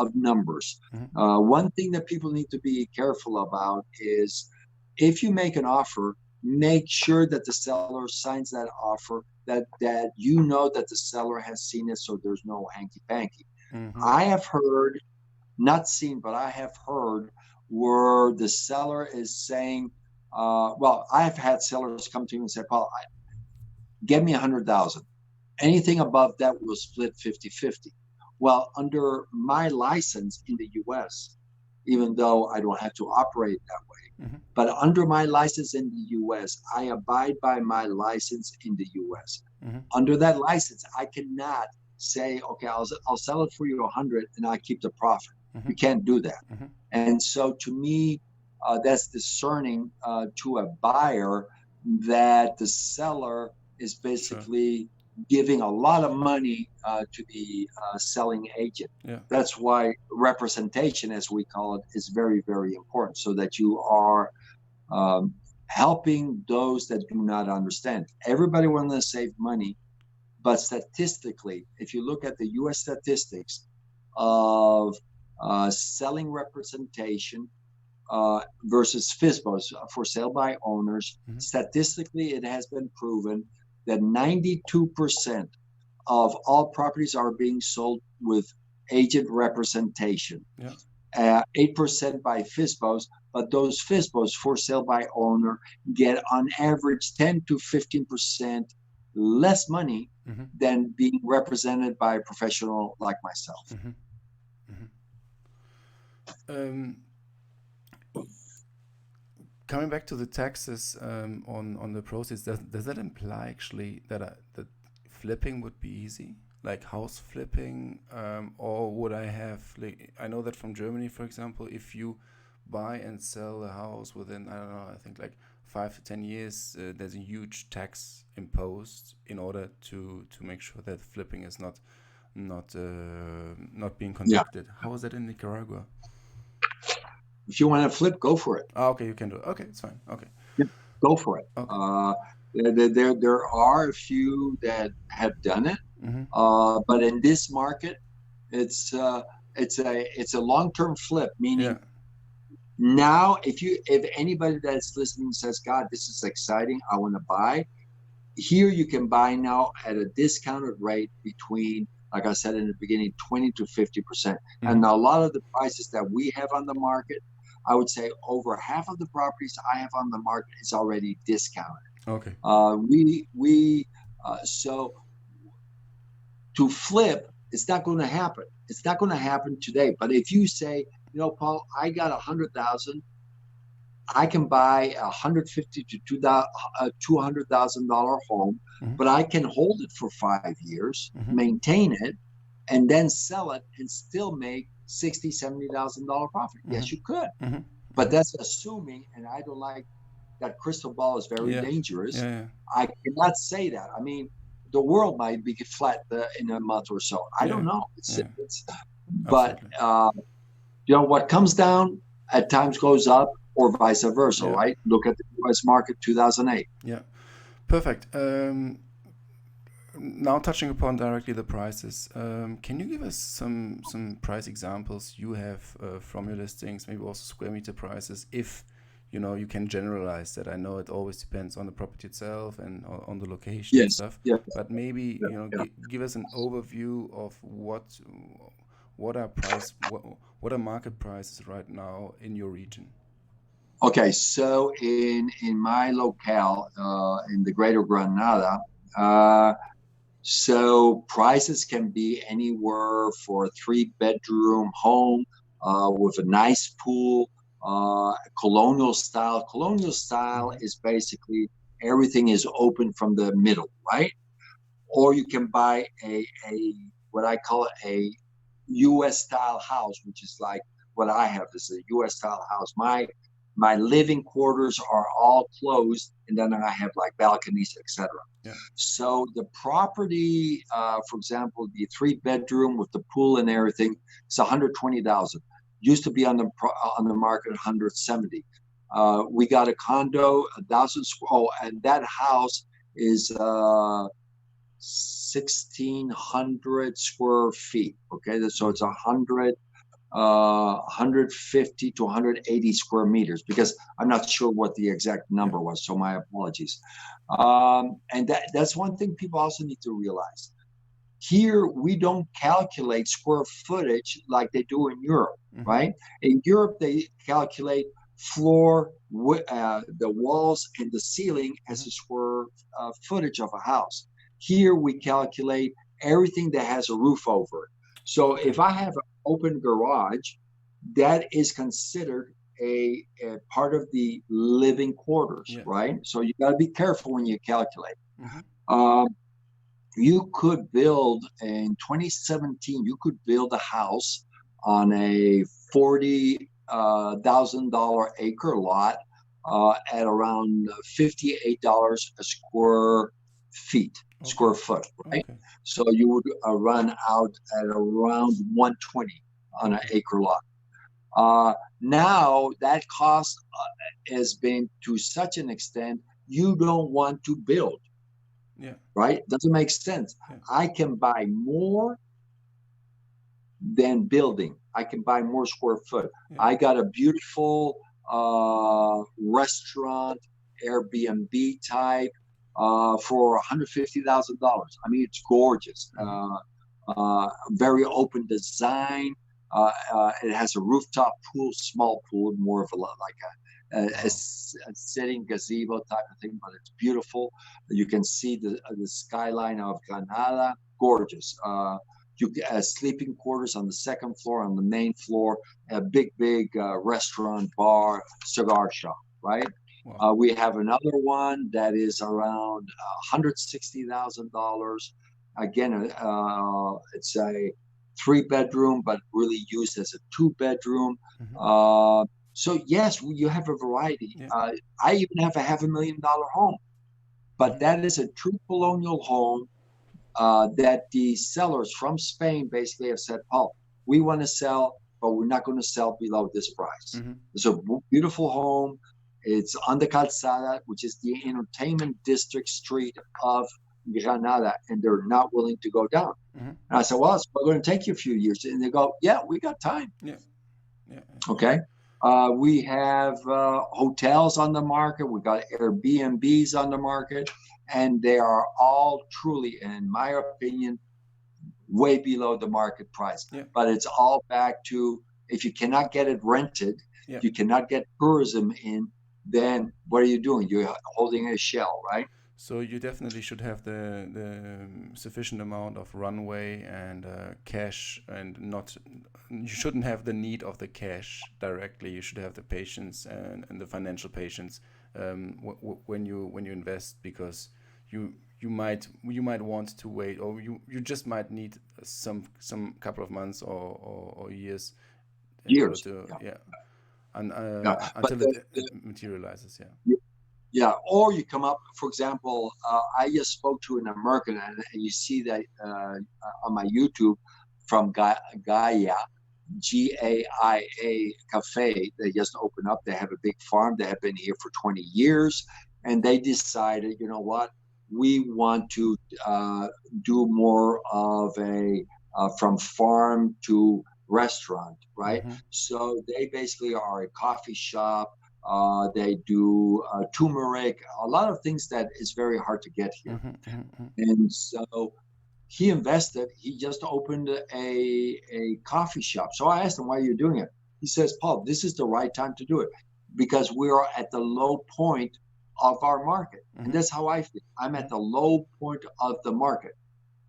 of numbers. Mhm. One thing that people need to be careful about is if you make an offer, make sure that the seller signs that offer, that you know that the seller has seen it, so there's no hanky-panky. Mhm. I have heard, not seen, but I have heard where the seller is saying, well, I've had sellers come to me and say, Paul, get me 100,000. Anything above that will split 50-50. Well, under my license in the US, even though I don't have to operate that way, Mhm. but under my license in the US, I abide by my license in the US. Mhm. Under that license, I cannot say, okay, I'll sell it for you 100 and I keep the profit. Mhm. You can't do that. Mhm. And so to me, that's discerning to a buyer that the seller is Sure. basically giving a lot of money to the selling agent. Yeah. That's why representation, as we call it, is very, very important, so that you are helping those that do not understand. Everybody wants to save money, but statistically, if you look at the US statistics of selling representation versus FSBOs, for sale by owners, Mhm. statistically, it has been proven that 92% of all properties are being sold with agent representation. Yeah. 8% by FSBOs, but those FSBOs, for sale by owner, get on average 10 to 15% less money Mhm. than being represented by a professional like myself. Mhm. Mhm. Um, Coming back to the taxes on the proceeds, does that imply actually that flipping would be easy, like house flipping, or would I have like I know that from Germany, for example, if you buy and sell a house within I don't know, I think like 5 to 10 years, there's a huge tax imposed in order to make sure that flipping is not being Yeah. conducted. How is that in Nicaragua? If you want to flip, go for it. Oh, okay, you can do it. Okay, it's fine. Okay, Yeah, go for it. okay. There are a few that have done it, Mm-hmm. but in this market, it's a long-term flip. Yeah. Meaning now, if anybody that's listening says, "God, this is exciting, I want to buy," here you can buy now at a discounted rate between, like I said in the beginning, 20 to 50%. And a lot of the prices that we have on the market, I would say over half of the properties I have on the market is already discounted. Okay. So to flip, it's not going to happen. It's not going to happen today. But if you say, Paul, I got 100,000, I can buy $150,000 to $200,000 home, but I can hold it for 5 years, maintain it, and then sell it and still make $60,000-$70,000 profit. Yes, you could, but that's assuming, and I don't like that. Crystal ball is very dangerous. I cannot say that. I mean, the world might be flat in a month or so. I don't know. But what comes down at times goes up, or vice versa, right? Look at the U.S. market 2008. Yeah, perfect. Now touching upon directly the prices, can you give us some price examples you have from your listings, maybe also square meter prices, if you can generalize that? I know it always depends on the property itself and on the location and stuff. But maybe give us an overview of what are market prices right now in your region. Okay, so in my locale in the Greater Granada, so prices can be anywhere for a 3-bedroom home with a nice pool, colonial style. Colonial style is basically everything is open from the middle, right? Or you can buy a what I call a U.S. style house, which is like what I have is a U.S. style house. My living quarters are all closed, and then I have like balconies, etc. So the property, for example, the 3-bedroom with the pool and everything, it's $120,000. Used to be on the market $170,000. We got a condo, 1,000 square. Oh, and that house is 1,600 square feet. Okay, so it's 150 to 180 square meters, because I'm not sure what the exact number was, so my apologies. And that's one thing people also need to realize. Here, we don't calculate square footage like they do in Europe, right? In Europe, they calculate floor, the walls, and the ceiling as a square footage of a house. Here, we calculate everything that has a roof over it. So if I have an open garage, that is considered a part of the living quarters, right? So you got to be careful when you calculate. You could build in 2017, you could build a house on a $40,000 acre lot at around $58 a square foot, right? So you would run out at around 120 on an acre lot. Now that cost has been to such an extent, you don't want to build. Right? Doesn't make sense. I can buy more than building. I can buy more square foot. I got a beautiful restaurant, Airbnb type, for $150,000. I mean, it's gorgeous. Very open design. It has a rooftop pool, small pool, more of a sitting gazebo type of thing, but it's beautiful. You can see the skyline of Granada, gorgeous. You get sleeping quarters on the second floor. On the main floor, a big restaurant, bar, cigar shop, right? Wow. We have another one that is around $160,000. Again, it's a 3-bedroom, but really used as a 2-bedroom. So yes, you have a variety. Yeah. I even have a $500,000 home, but that is a true colonial home that the sellers from Spain basically have said, "Paul, we want to sell, but we're not going to sell below this price." It's a beautiful home. It's on the Calzada, which is the entertainment district street of Granada, and they're not willing to go down. And I said, "Well, it's going to take you a few years." And they go, "Yeah, we got time." Yeah. Yeah. Okay. We have hotels on the market. We got Airbnbs on the market, and they are all truly, in my opinion, way below the market price. Yeah. But it's all back to, if you cannot get it rented, Yeah. you cannot get tourism in, then what are you doing? You're holding a shell, right? So you definitely should have the sufficient amount of runway and cash, and not, you shouldn't have the need of the cash directly. You should have the patience and the financial patience when you invest, because you might want to wait, or you just might need some couple of months or years in order Years. to Yeah. until it materializes. Yeah. Yeah, or you come up, for example, I just spoke to an American, and you see that on my YouTube, from Gaia, Gaia Cafe. They just opened up. They have a big farm. They have been here for 20 years, and they decided, you know what, we want to do more of a from farm to restaurant, right? So they basically are a coffee shop. They do turmeric, a lot of things that is very hard to get here. And so he invested. He just opened a coffee shop. So I asked him, "Why are you doing it?" He says, "Paul, this is the right time to do it, because we are at the low point of our market." And that's how I feel. I'm at the low point of the market.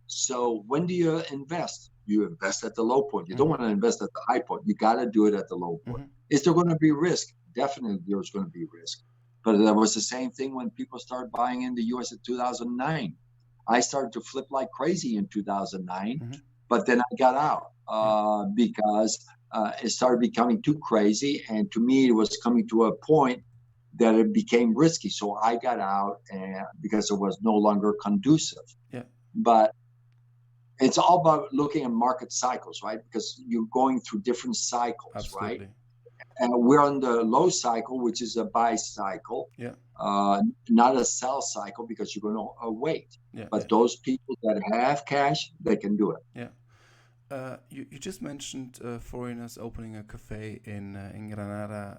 So when do you invest? You invest at the low point. You don't want to invest at the high point. You got to do it at the low point. Is there going to be risk? Definitely there's going to be risk. But there was the same thing when people started buying in the US in 2009. I started to flip like crazy in 2009, but then I got out because it started becoming too crazy. And to me, it was coming to a point that it became risky. So I got out, and because it was no longer conducive. Yeah. But it's all about looking at market cycles, right? Because you're going through different cycles, Absolutely. right? And we're on the low cycle, which is a buy cycle, Yeah. not a sell cycle, because you're going to wait. Yeah. But those people that have cash, they can do it. Yeah. You just mentioned foreigners opening a cafe in Granada.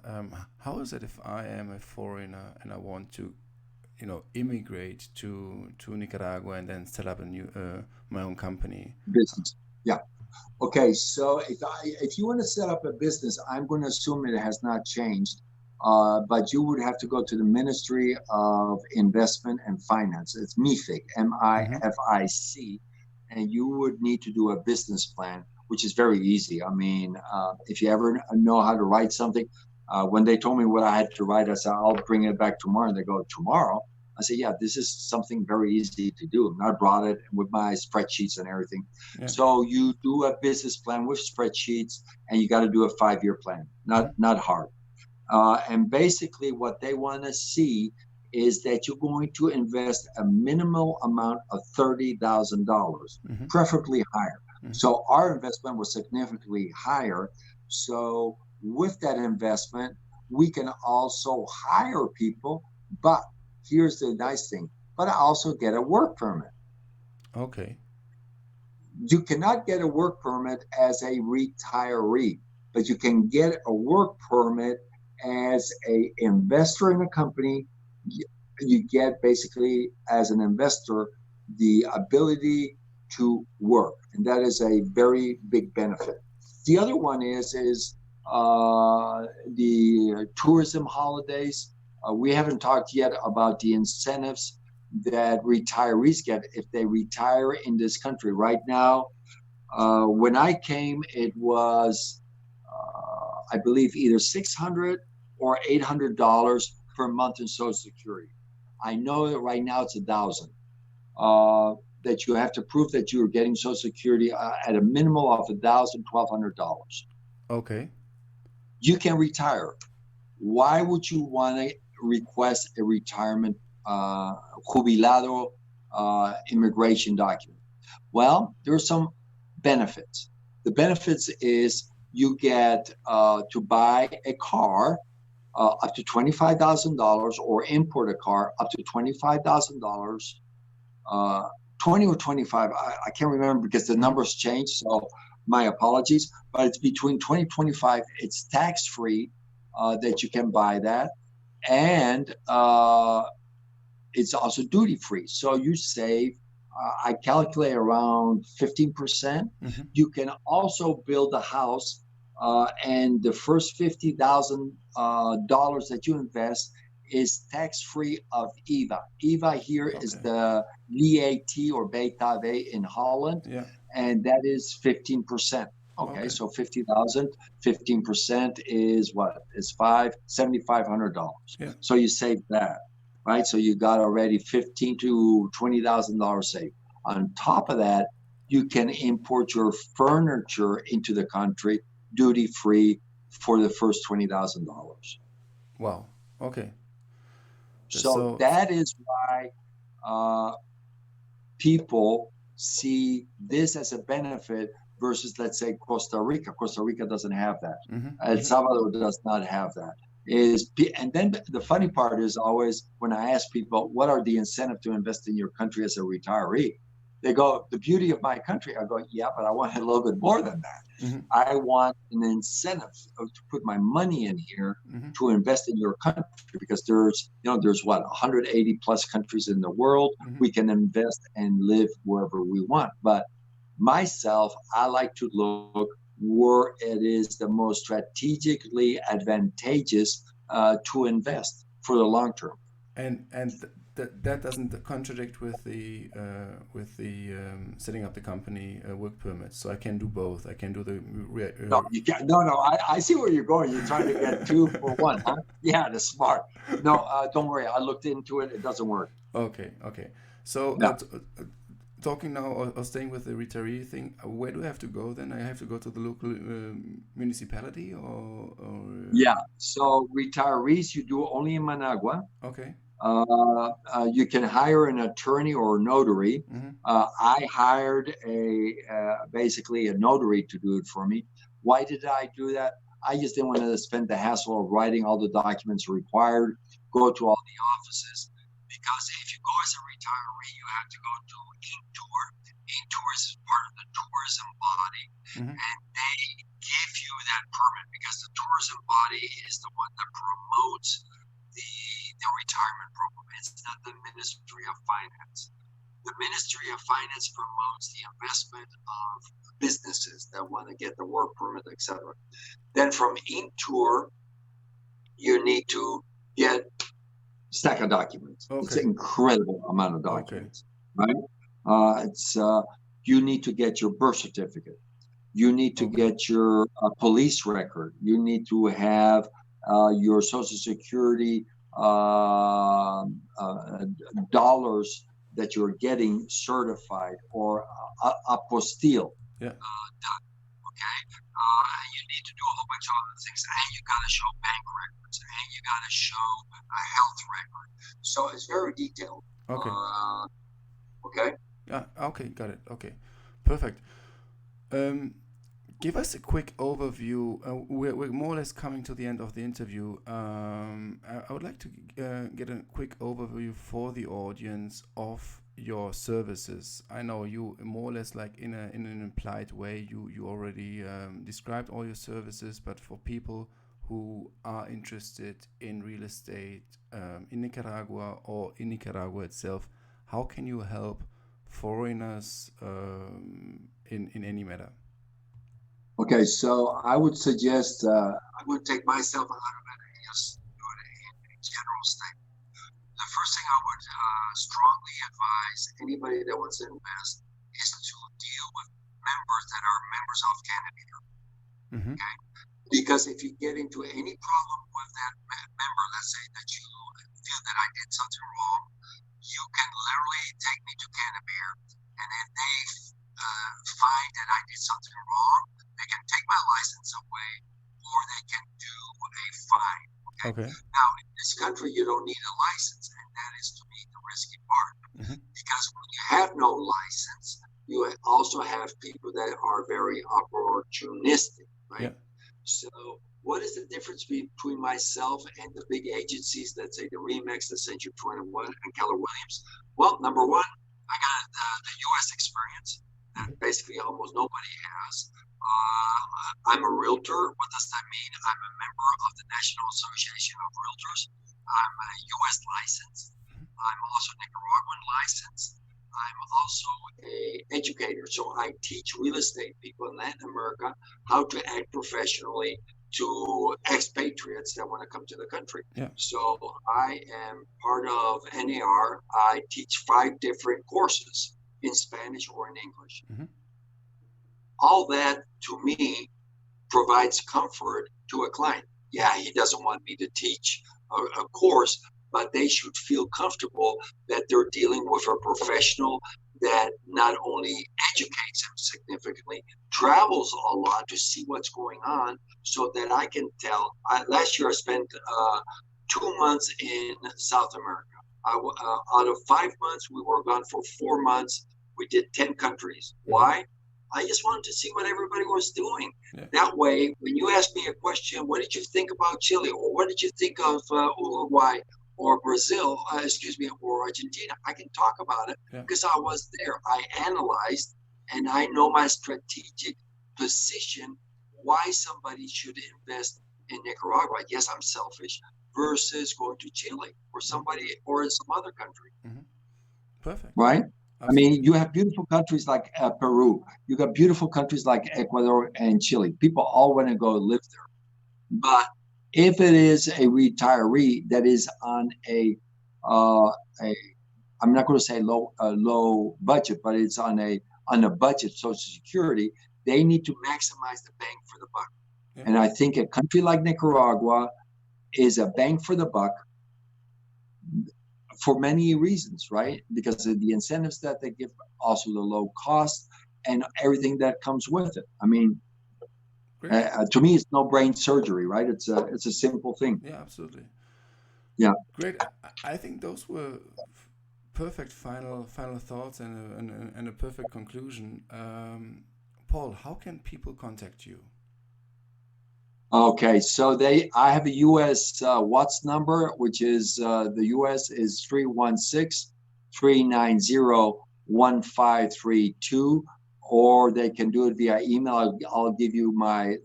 How is it if I am a foreigner and I want to, immigrate to Nicaragua and then set up a new my own company? Business. Yeah. Okay. So if you want to set up a business, I'm going to assume it has not changed, but you would have to go to the Ministry of Investment and Finance. It's MIFIC, MIFIC, and you would need to do a business plan, which is very easy. I mean, if you ever know how to write something, when they told me what I had to write, I said, "I'll bring it back tomorrow." And they go, "Tomorrow?" I said, "Yeah, this is something very easy to do." And I brought it with my spreadsheets and everything. Yeah. So you do a business plan with spreadsheets, and you got to do a 5-year plan. Not hard. And basically what they want to see is that you're going to invest a minimal amount of $30,000, preferably higher. So our investment was significantly higher. So with that investment, we can also hire people, but here's the nice thing, but also get a work permit. Okay. You cannot get a work permit as a retiree, but you can get a work permit as an investor in a company. You get basically, as an investor, the ability to work, and that is a very big benefit. The other one is the tourism holidays. We haven't talked yet about the incentives that retirees get if they retire in this country. Right now, when I came, it was, I believe, either $600 or $800 per month in Social Security. I know that right now it's $1,000. That you have to prove that you are getting Social Security at a minimum of $1,000, $1,200. Okay. You can retire. Why would you want to request a retirement jubilado immigration document? Well, there are some benefits. The benefits is you get to buy a car up to $25,000 or import a car up to $25,000. 20 or 25, I can't remember because the numbers change, so my apologies, but it's between 20 and 25. It's tax-free that you can buy that, and it's also duty-free. So you save, I calculate around 15%. You can also build a house, and the first $50,000 that you invest is tax-free of IVA. IVA here is the VAT or BTW in Holland, and that is 15%. Okay, so 50,000, 15% is what? Is $7,500. So you save that, right? So you got already $15,000 to $20,000 saved. On top of that, you can import your furniture into the country duty-free for the first $20,000. Wow. Okay. So that is why people see this as a benefit versus, let's say, Costa Rica. Costa Rica doesn't have that. El Salvador does not have that. And then the funny part is always when I ask people, what are the incentive to invest in your country as a retiree? They go, the beauty of my country. I go, yeah, but I want a little bit more than that. I want an incentive to put my money in here to invest in your country, because there's what, 180 plus countries in the world. We can invest and live wherever we want. But myself, I like to look where it is the most strategically advantageous to invest for the long term. And that doesn't contradict with the setting up the company work permit. So I can do both. I can do the no, you can't. No. I see where you're going. You're trying to get 2 for 1, huh? Yeah, that's smart. No, don't worry. I looked into it. It doesn't work. Okay. So talking now or staying with the retiree thing, where do I have to go then? I have to go to the local municipality or Yeah. So retirees, you do only in Managua. Okay. You can hire an attorney or a notary. I hired basically a notary to do it for me. Why did I do that? I just didn't want to spend the hassle of writing all the documents required, go to all the offices. Because if you go as a retiree, you have to go to Intour. Intour is part of the tourism body, and they give you that permit because the tourism body is the one that promotes the retirement program. It's not the Ministry of Finance. The Ministry of Finance promotes the investment of businesses that want to get the work permit, etc. Then from Intour, you need to get stack of documents. It's an incredible amount of documents, right? You need to get your birth certificate. You need to get your police record. You need to have your Social Security dollars that you're getting certified or apostille. Yeah. Done. Okay. You need to do a whole bunch of other things, and you got to show bank records, and you got to show a health record. So it's very detailed. Okay. Okay. Okay. Got it. Okay. Perfect. Give us a quick overview. We're more or less coming to the end of the interview. I would like to get a quick overview for the audience of your services. I know you more or less, like in an implied way, you already described all your services, but for people who are interested in real estate in Nicaragua or in Nicaragua itself, how can you help foreigners in any matter? Okay, so I would suggest I would take myself out of it and just do it in a general statement. The first thing I would strongly advise anybody that wants to invest is to deal with members that are members of Canada. Okay, Because if you get into any problem with that member, let's say that you feel that I did something wrong, you can literally take me to can of beer, and if they find that I did something wrong, they can take my license away, or they can do a fine. Okay. Okay. Now, in this country, you don't need a license, and that is to me the risky part. Because when you have no license, you also have people that are very opportunistic, right? Yeah. So what is the difference between myself and the big agencies, let's say the Remax, the Century 21, and Keller Williams? Well, number one, I got the U.S. experience that basically almost nobody has. I'm a realtor. What does that mean? I'm a member of the National Association of Realtors. I'm a U.S. licensed. I'm also Nicaraguan licensed. I'm also a educator, so I teach real estate people in Latin America how to act professionally to expatriates that want to come to the country. Yeah. So I am part of NAR. I teach 5 different courses in Spanish or in English. All that, to me, provides comfort to a client. Yeah, he doesn't want me to teach a course, but they should feel comfortable that they're dealing with a professional that not only educates them significantly, travels a lot to see what's going on, so that I can tell. Last year I spent 2 months in South America. Out of 5 months, we were gone for 4 months. We did 10 countries. Why? I just wanted to see what everybody was doing. Yeah. That way, when you ask me a question, what did you think about Chile? Or what did you think of Uruguay or Brazil, or Argentina? I can talk about it because I was there. I analyzed, and I know my strategic position, why somebody should invest in Nicaragua. Yes, I'm selfish, versus going to Chile or somebody or in some other country. Perfect. Right? Absolutely. I mean, you have beautiful countries like Peru. You got beautiful countries like Ecuador and Chile. People all want to go live there. But if it is a retiree that is on I'm not going to say low budget, but it's on a budget Social Security, they need to maximize the bang for the buck. Yeah. And I think a country like Nicaragua is a bang for the buck for many reasons, right? Because of the incentives that they give, also the low cost and everything that comes with it. I mean, to me, it's no brain surgery, right? It's a simple thing. Yeah, absolutely. Yeah. Great. I think those were perfect final thoughts and a perfect conclusion. Paul, how can people contact you? Okay, so I have a U.S. Watts number, which is the U.S. is 316-390-1532, or they can do it via email. I'll give you my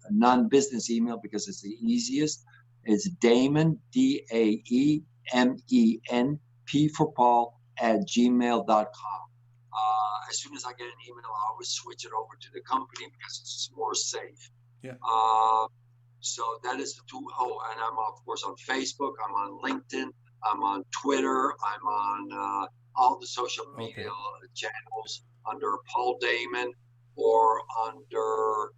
non-business email because it's the easiest. It's Daemen, Daemen, P for Paul, @gmail.com. As soon as I get an email, I always switch it over to the company because it's more safe. Yeah. So that is the two. Oh, and I'm of course on Facebook. I'm on LinkedIn. I'm on Twitter. I'm on all the social media channels under Paul Daemen or under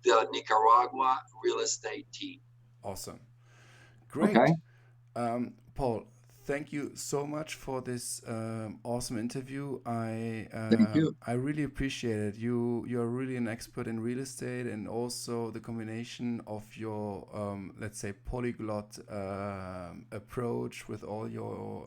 the Nicaragua real estate team. Awesome. Great. Okay. Paul, thank you so much for this awesome interview. Thank you. I really appreciate it. You are really an expert in real estate, and also the combination of your let's say polyglot approach with all your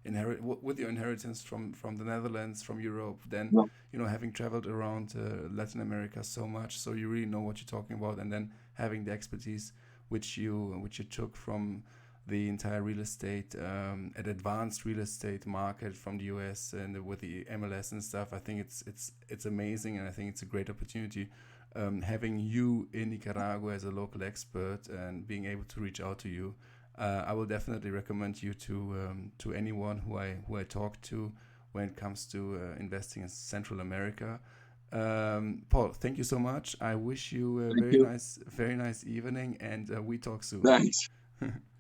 inheritance from the Netherlands, from Europe. Then having traveled around Latin America so much, so you really know what you're talking about, and then having the expertise which you took from the entire real estate, an advanced real estate market from the US and with the MLS and stuff. I think it's amazing, and I think it's a great opportunity having you in Nicaragua as a local expert and being able to reach out to you. I will definitely recommend you to anyone who I talk to when it comes to investing in Central America. Paul, thank you so much. I wish you a very nice evening, and we talk soon. Thanks.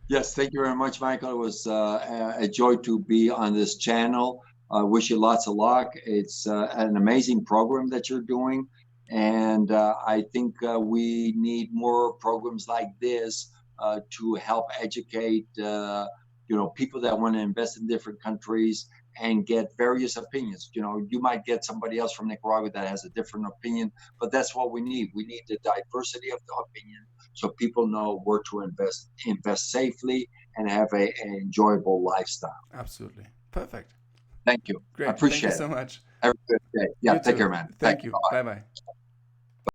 Yes, thank you very much, Michael. It was a joy to be on this channel. I wish you lots of luck. It's an amazing program that you're doing, And I think we need more programs like this to help educate, people that want to invest in different countries and get various opinions. You might get somebody else from Nicaragua that has a different opinion, but that's what we need. We need the diversity of the opinion so people know where to invest safely, and have an enjoyable lifestyle. Absolutely. Perfect. Thank you. I Great. Thank you appreciate it. so much. Have a good day. Yeah, You take too. care, man. Thank You. you. Bye-bye. Bye bye.